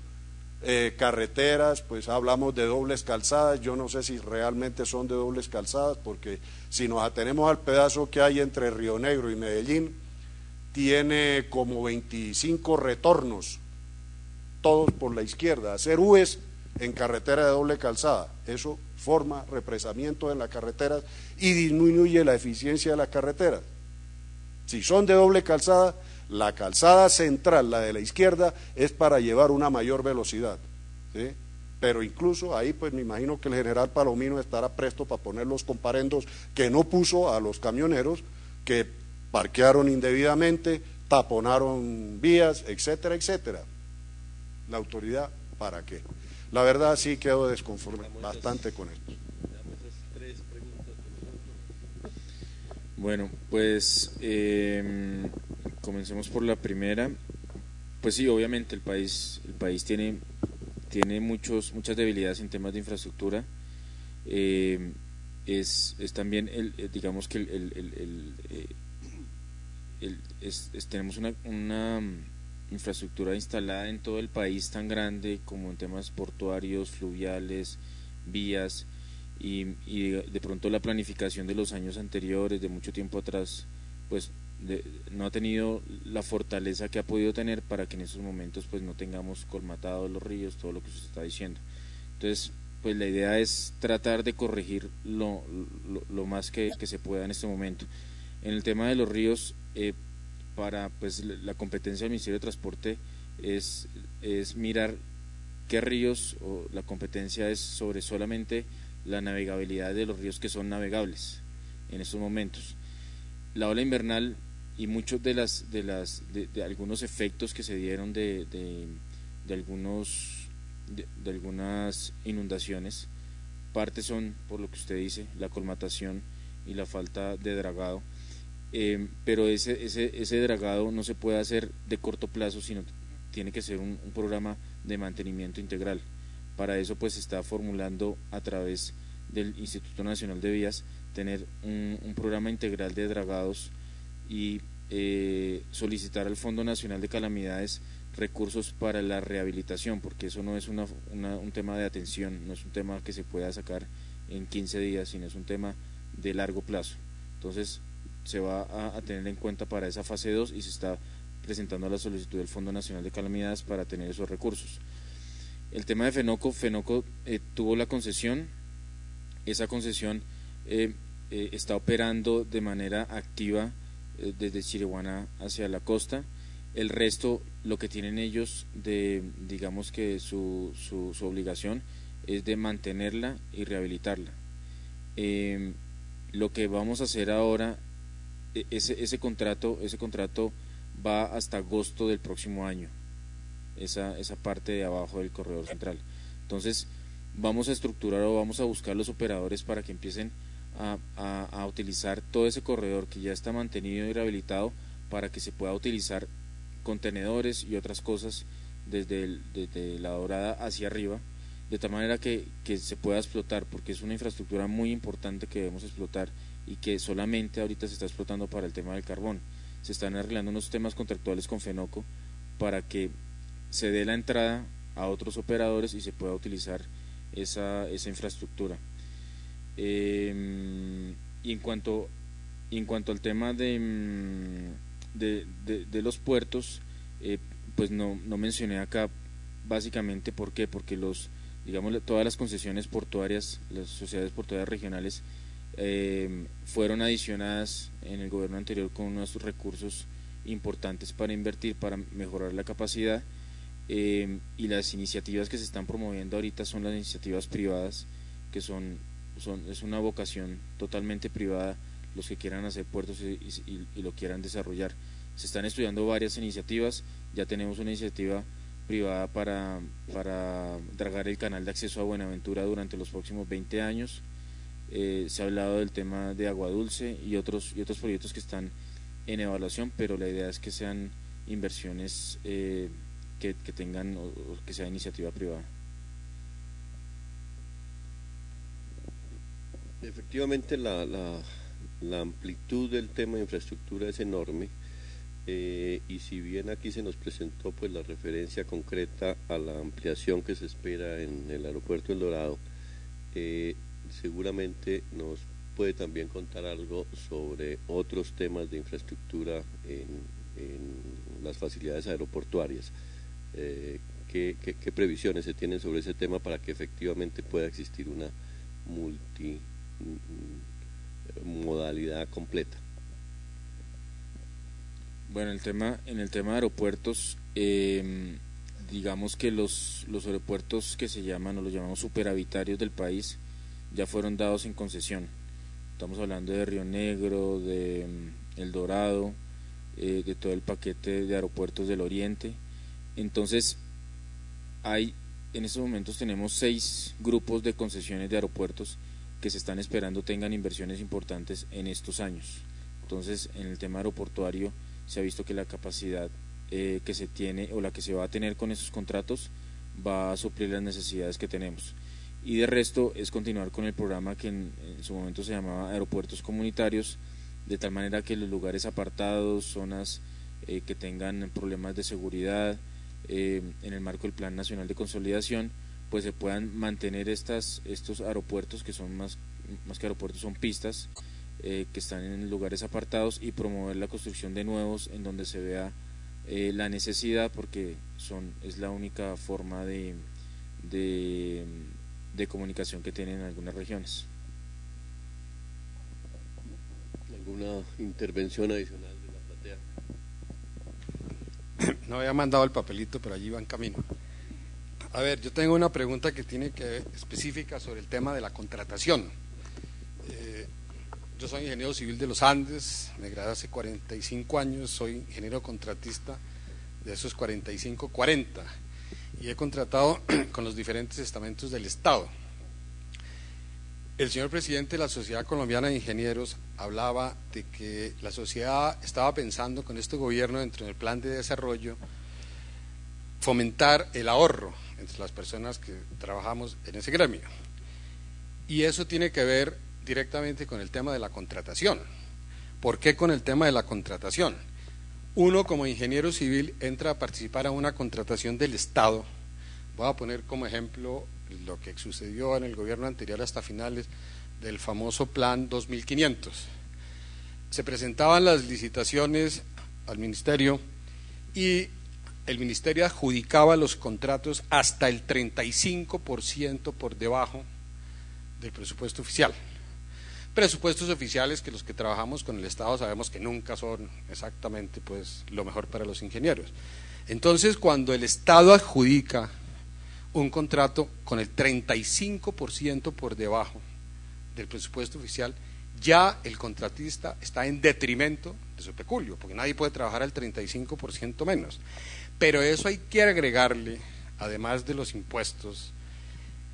Carreteras, pues hablamos de dobles calzadas, yo no sé si realmente son de dobles calzadas, porque si nos atenemos al pedazo que hay entre Río Negro y Medellín, tiene como 25 retornos, todos por la izquierda. Hacer U's en carretera de doble calzada, eso forma represamiento en las carreteras y disminuye la eficiencia de las carreteras. Si son de doble calzada, la calzada central, la de la izquierda, es para llevar una mayor velocidad, ¿sí? Pero incluso ahí pues me imagino que el general Palomino estará presto para poner los comparendos que no puso a los camioneros que parquearon indebidamente, taponaron vías, etcétera, etcétera. La autoridad, ¿para qué? La verdad sí quedo desconforme bastante con esto. Bueno, pues comencemos por la primera. Pues sí, obviamente el país tiene muchas debilidades en temas de infraestructura. Es también digamos que tenemos una infraestructura instalada en todo el país tan grande como en temas portuarios, fluviales, vías, y de pronto la planificación de los años anteriores, de mucho tiempo atrás, pues no ha tenido la fortaleza que ha podido tener para que en esos momentos pues no tengamos colmatados los ríos, todo lo que usted está diciendo. Entonces, pues la idea es tratar de corregir lo más que se pueda en este momento. En el tema de los ríos, para pues la competencia del Ministerio de Transporte es mirar qué ríos, o la competencia es sobre solamente la navegabilidad de los ríos que son navegables en estos momentos. La ola invernal y muchos de algunos efectos que se dieron de algunas inundaciones, parte son, por lo que usted dice, la colmatación y la falta de dragado, pero ese dragado no se puede hacer de corto plazo, sino tiene que ser un programa de mantenimiento integral. Para eso pues se está formulando a través del Instituto Nacional de Vías tener un programa integral de dragados y solicitar al Fondo Nacional de Calamidades recursos para la rehabilitación, porque eso no es un tema de atención, no es un tema que se pueda sacar en 15 días, sino es un tema de largo plazo. Entonces se va a tener en cuenta para esa fase 2 y se está presentando la solicitud del Fondo Nacional de Calamidades para tener esos recursos. El tema de FENOCO tuvo la concesión, esa concesión está operando de manera activa desde Chiriguaná hacia la costa. El resto, lo que tienen ellos, digamos que su obligación es de mantenerla y rehabilitarla. Lo que vamos a hacer ahora, ese contrato va hasta agosto del próximo año, esa parte de abajo del corredor central. Entonces vamos a estructurar o vamos a buscar los operadores para que empiecen a utilizar todo ese corredor que ya está mantenido y rehabilitado para que se pueda utilizar contenedores y otras cosas desde La Dorada hacia arriba, de tal manera que se pueda explotar, porque es una infraestructura muy importante que debemos explotar y que solamente ahorita se está explotando para el tema del carbón. Se están arreglando unos temas contractuales con Fenoco para que se dé la entrada a otros operadores y se pueda utilizar esa infraestructura. Y en cuanto al tema de los puertos, pues no mencioné acá básicamente ¿por qué? Porque todas las concesiones portuarias, las sociedades portuarias regionales fueron adicionadas en el gobierno anterior con unos recursos importantes para invertir, para mejorar la capacidad, y las iniciativas que se están promoviendo ahorita son las iniciativas privadas, que es una vocación totalmente privada, los que quieran hacer puertos y lo quieran desarrollar. Se están estudiando varias iniciativas, ya tenemos una iniciativa privada para dragar el canal de acceso a Buenaventura durante los próximos 20 años. Se ha hablado del tema de Agua Dulce y otros proyectos que están en evaluación, pero la idea es que sean inversiones que tengan o que sea iniciativa privada. Efectivamente la amplitud del tema de infraestructura es enorme, y si bien aquí se nos presentó pues la referencia concreta a la ampliación que se espera en el aeropuerto El Dorado, seguramente nos puede también contar algo sobre otros temas de infraestructura en las facilidades aeroportuarias. ¿Qué previsiones se tienen sobre ese tema para que efectivamente pueda existir una multimodalidad completa? Bueno, en el tema de aeropuertos, digamos que los aeropuertos que se llaman o los llamamos superavitarios del país ya fueron dados en concesión. Estamos hablando de Río Negro, de El Dorado, de todo el paquete de aeropuertos del Oriente. Entonces, en estos momentos tenemos 6 grupos de concesiones de aeropuertos que se están esperando tengan inversiones importantes en estos años. Entonces, en el tema aeroportuario se ha visto que la capacidad que se tiene o la que se va a tener con esos contratos va a suplir las necesidades que tenemos. Y de resto es continuar con el programa que en su momento se llamaba Aeropuertos Comunitarios, de tal manera que los lugares apartados, zonas que tengan problemas de seguridad, en el marco del Plan Nacional de Consolidación, pues se puedan mantener estos aeropuertos, que son más que aeropuertos, son pistas, que están en lugares apartados, y promover la construcción de nuevos en donde se vea la necesidad, porque es la única forma de comunicación que tienen algunas regiones. ¿Alguna intervención adicional de la platea? No había mandado el papelito, pero allí va en camino. A ver, yo tengo una pregunta que tiene que ver específica sobre el tema de la contratación. Yo soy ingeniero civil de los Andes, me gradué hace 45 años, soy ingeniero contratista de esos 45, 40, y he contratado con los diferentes estamentos del Estado. El señor presidente de la Sociedad Colombiana de Ingenieros hablaba de que la sociedad estaba pensando con este gobierno, dentro del plan de desarrollo, fomentar el ahorro entre las personas que trabajamos en ese gremio. Y eso tiene que ver directamente con el tema de la contratación. ¿Por qué con el tema de la contratación? Uno, como ingeniero civil, entra a participar a una contratación del Estado. Voy a poner como ejemplo lo que sucedió en el gobierno anterior hasta finales del famoso Plan 2500. Se presentaban las licitaciones al ministerio y el ministerio adjudicaba los contratos hasta el 35% por debajo del presupuesto oficial. Presupuestos oficiales que los que trabajamos con el Estado sabemos que nunca son exactamente pues lo mejor para los ingenieros. Entonces, cuando el Estado adjudica un contrato con el 35% por debajo del presupuesto oficial, ya el contratista está en detrimento de su peculio, porque nadie puede trabajar al 35% menos. Pero eso hay que agregarle, además de los impuestos,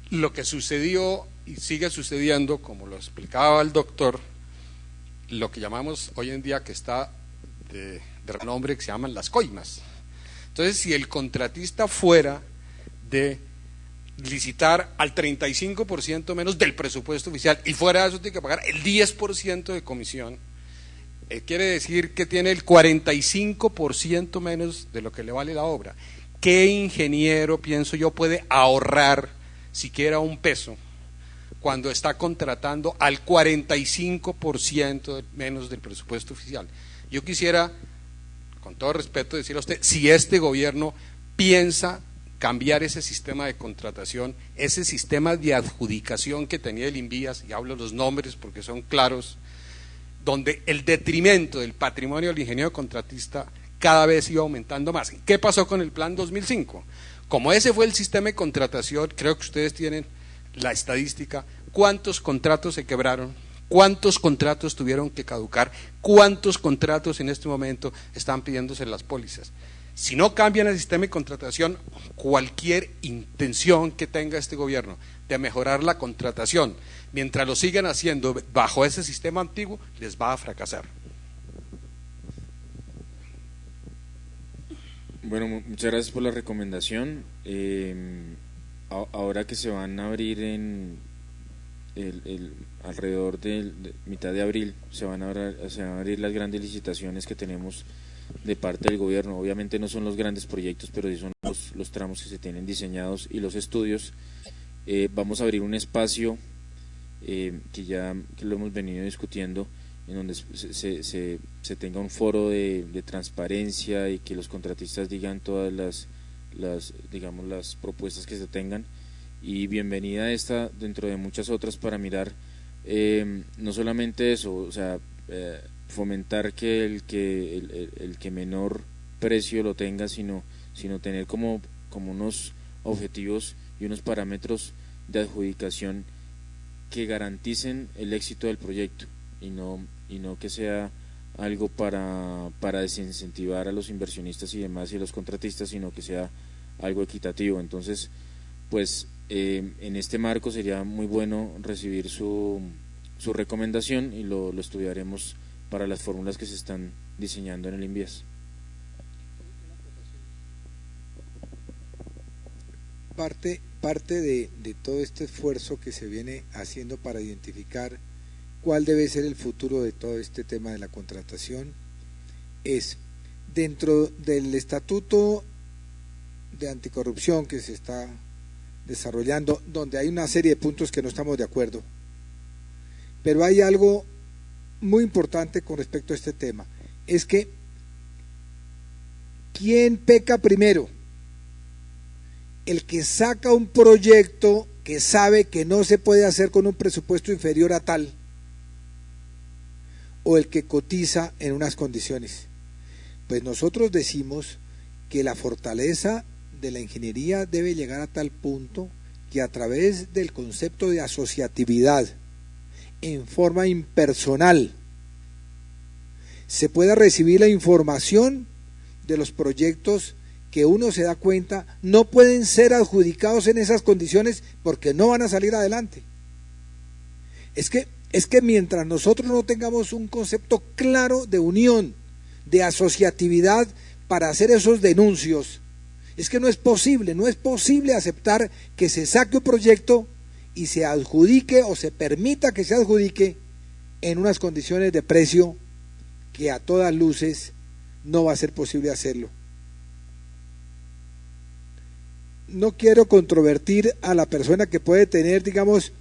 lo que sucedió y sigue sucediendo, como lo explicaba el doctor, lo que llamamos hoy en día que está de renombre, que se llaman las coimas. Entonces, si el contratista fuera de licitar al 35% menos del presupuesto oficial y fuera de eso tiene que pagar el 10% de comisión, quiere decir que tiene el 45% menos de lo que le vale la obra. ¿Qué ingeniero, pienso yo, puede ahorrar siquiera un peso cuando está contratando al 45% menos del presupuesto oficial? Yo quisiera, con todo respeto, decirle a usted, si este gobierno piensa cambiar ese sistema de contratación, ese sistema de adjudicación que tenía el INVIAS, y hablo los nombres porque son claros, donde el detrimento del patrimonio del ingeniero contratista cada vez iba aumentando más. ¿Qué pasó con el Plan 2005? Como ese fue el sistema de contratación, creo que ustedes tienen la estadística, ¿cuántos contratos se quebraron? ¿Cuántos contratos tuvieron que caducar? ¿Cuántos contratos en este momento están pidiéndose las pólizas? Si no cambian el sistema de contratación, cualquier intención que tenga este gobierno de mejorar la contratación, mientras lo sigan haciendo bajo ese sistema antiguo, les va a fracasar. Bueno, muchas gracias por la recomendación. Ahora que se van a abrir en alrededor de mitad de abril, se van a abrir las grandes licitaciones que tenemos de parte del gobierno. Obviamente no son los grandes proyectos, pero sí son los tramos que se tienen diseñados y los estudios. Vamos a abrir un espacio que lo hemos venido discutiendo, en donde se tenga un foro de transparencia y que los contratistas digan todas las propuestas que se tengan, y bienvenida esta dentro de muchas otras para mirar no solamente eso, o sea, fomentar que el que menor precio lo tenga, sino tener como unos objetivos y unos parámetros de adjudicación que garanticen el éxito del proyecto, y no que sea algo para desincentivar a los inversionistas y demás y a los contratistas, sino que sea algo equitativo. Entonces, pues en este marco sería muy bueno recibir su recomendación, y lo estudiaremos para las fórmulas que se están diseñando en el INVIAS. Parte de todo este esfuerzo que se viene haciendo para identificar cuál debe ser el futuro de todo este tema de la contratación es, dentro del estatuto de anticorrupción que se está desarrollando, donde hay una serie de puntos que no estamos de acuerdo, pero hay algo muy importante con respecto a este tema, es que ¿quién peca primero? El que saca un proyecto que sabe que no se puede hacer con un presupuesto inferior a tal, o el que cotiza en unas condiciones. Pues nosotros decimos que la fortaleza de la ingeniería debe llegar a tal punto que a través del concepto de asociatividad, en forma impersonal, se pueda recibir la información de los proyectos que uno se da cuenta no pueden ser adjudicados en esas condiciones porque no van a salir adelante. Es que mientras nosotros no tengamos un concepto claro de unión, de asociatividad para hacer esos denuncios, es que no es posible aceptar que se saque un proyecto y se adjudique o se permita que se adjudique en unas condiciones de precio que a todas luces no va a ser posible hacerlo. No quiero controvertir a la persona que puede tener, digamos,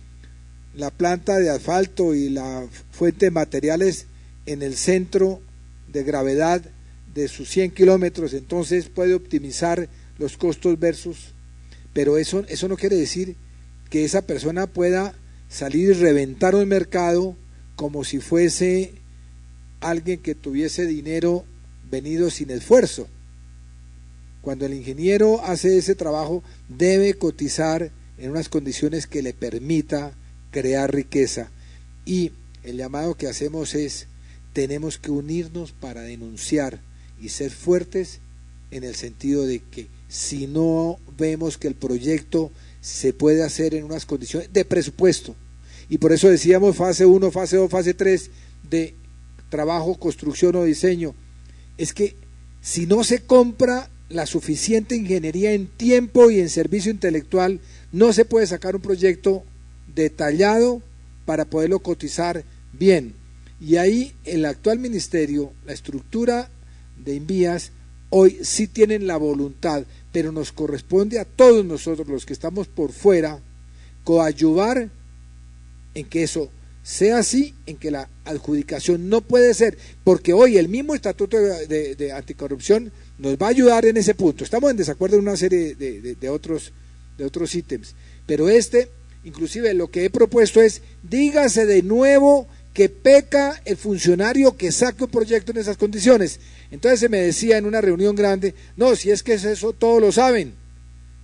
la planta de asfalto y la fuente de materiales en el centro de gravedad de sus 100 kilómetros, entonces puede optimizar los costos versus, pero eso no quiere decir que esa persona pueda salir y reventar un mercado como si fuese alguien que tuviese dinero venido sin esfuerzo. Cuando el ingeniero hace ese trabajo, debe cotizar en unas condiciones que le permita crear riqueza, y el llamado que hacemos es: tenemos que unirnos para denunciar y ser fuertes en el sentido de que si no vemos que el proyecto se puede hacer en unas condiciones de presupuesto. Y por eso decíamos fase 1, fase 2, fase 3 de trabajo, construcción o diseño. Es que si no se compra la suficiente ingeniería en tiempo y en servicio intelectual, no se puede sacar un proyecto detallado para poderlo cotizar bien. Y ahí el actual ministerio, la estructura de Invías, hoy sí tienen la voluntad, pero nos corresponde a todos nosotros los que estamos por fuera coadyuvar en que eso sea así, en que la adjudicación no puede ser, porque hoy el mismo estatuto de anticorrupción nos va a ayudar en ese punto. Estamos en desacuerdo en una serie de otros ítems, pero inclusive lo que he propuesto es, dígase de nuevo que peca el funcionario que saque un proyecto en esas condiciones. Entonces se me decía en una reunión grande, no, si es que es eso, todos lo saben.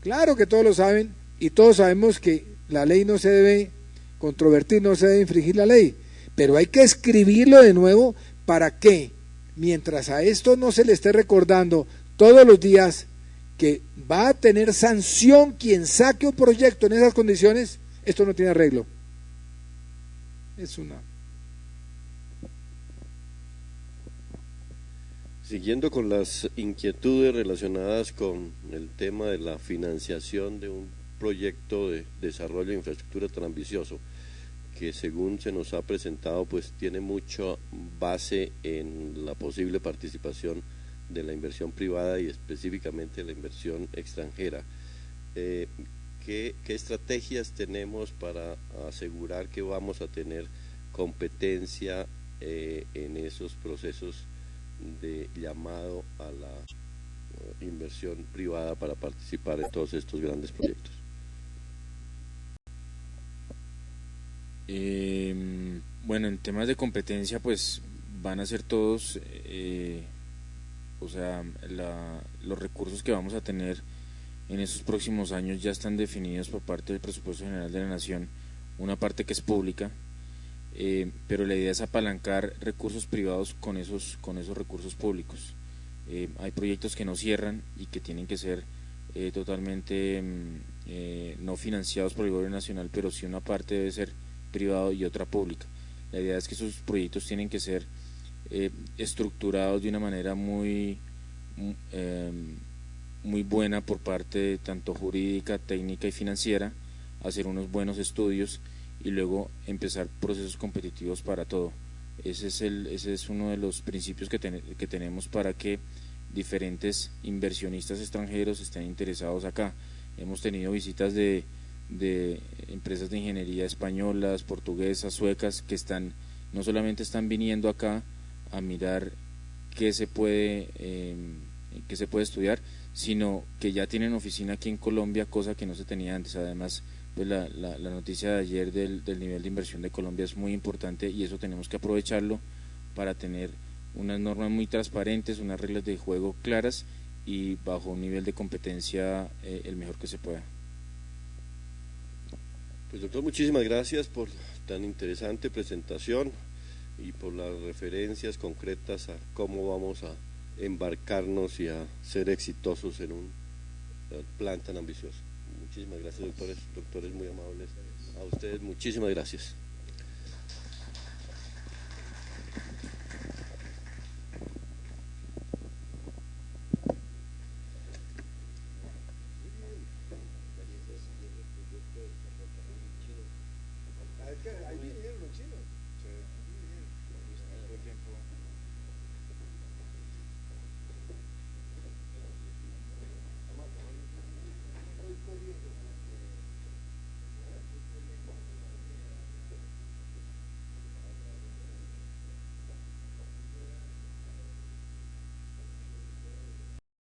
Claro que todos lo saben, y todos sabemos que la ley no se debe controvertir, no se debe infringir la ley, pero hay que escribirlo de nuevo para que, mientras a esto no se le esté recordando todos los días que va a tener sanción quien saque un proyecto en esas condiciones, esto no tiene arreglo. Es una... Siguiendo con las inquietudes relacionadas con el tema de la financiación de un proyecto de desarrollo de infraestructura tan ambicioso, que según se nos ha presentado, pues tiene mucha base en la posible participación de la inversión privada y específicamente la inversión extranjera. ¿Qué estrategias tenemos para asegurar que vamos a tener competencia en esos procesos de llamado a la inversión privada para participar en todos estos grandes proyectos? Bueno, en temas de competencia pues van a ser todos, o sea, los recursos que vamos a tener en esos próximos años ya están definidos por parte del Presupuesto General de la Nación, una parte que es pública, pero la idea es apalancar recursos privados con esos recursos públicos. Hay proyectos que no cierran y que tienen que ser totalmente no financiados por el gobierno nacional, pero sí una parte debe ser privado y otra pública. La idea es que esos proyectos tienen que ser estructurados de una manera muy buena por parte tanto jurídica, técnica y financiera, hacer unos buenos estudios y luego empezar procesos competitivos para todo. Ese es uno de los principios que tenemos para que diferentes inversionistas extranjeros estén interesados acá. Hemos tenido visitas de empresas de ingeniería españolas, portuguesas, suecas, que no solamente están viniendo acá a mirar qué se puede estudiar, sino que ya tienen oficina aquí en Colombia, cosa que no se tenía antes. Además, pues la noticia de ayer del nivel de inversión de Colombia es muy importante y eso tenemos que aprovecharlo para tener unas normas muy transparentes, unas reglas de juego claras y bajo un nivel de competencia el mejor que se pueda. Pues doctor, muchísimas gracias por tan interesante presentación y por las referencias concretas a cómo vamos a embarcarnos y a ser exitosos en un plan tan ambicioso. Muchísimas gracias, doctores muy amables. A ustedes muchísimas gracias. Ahí vinieron los chinos.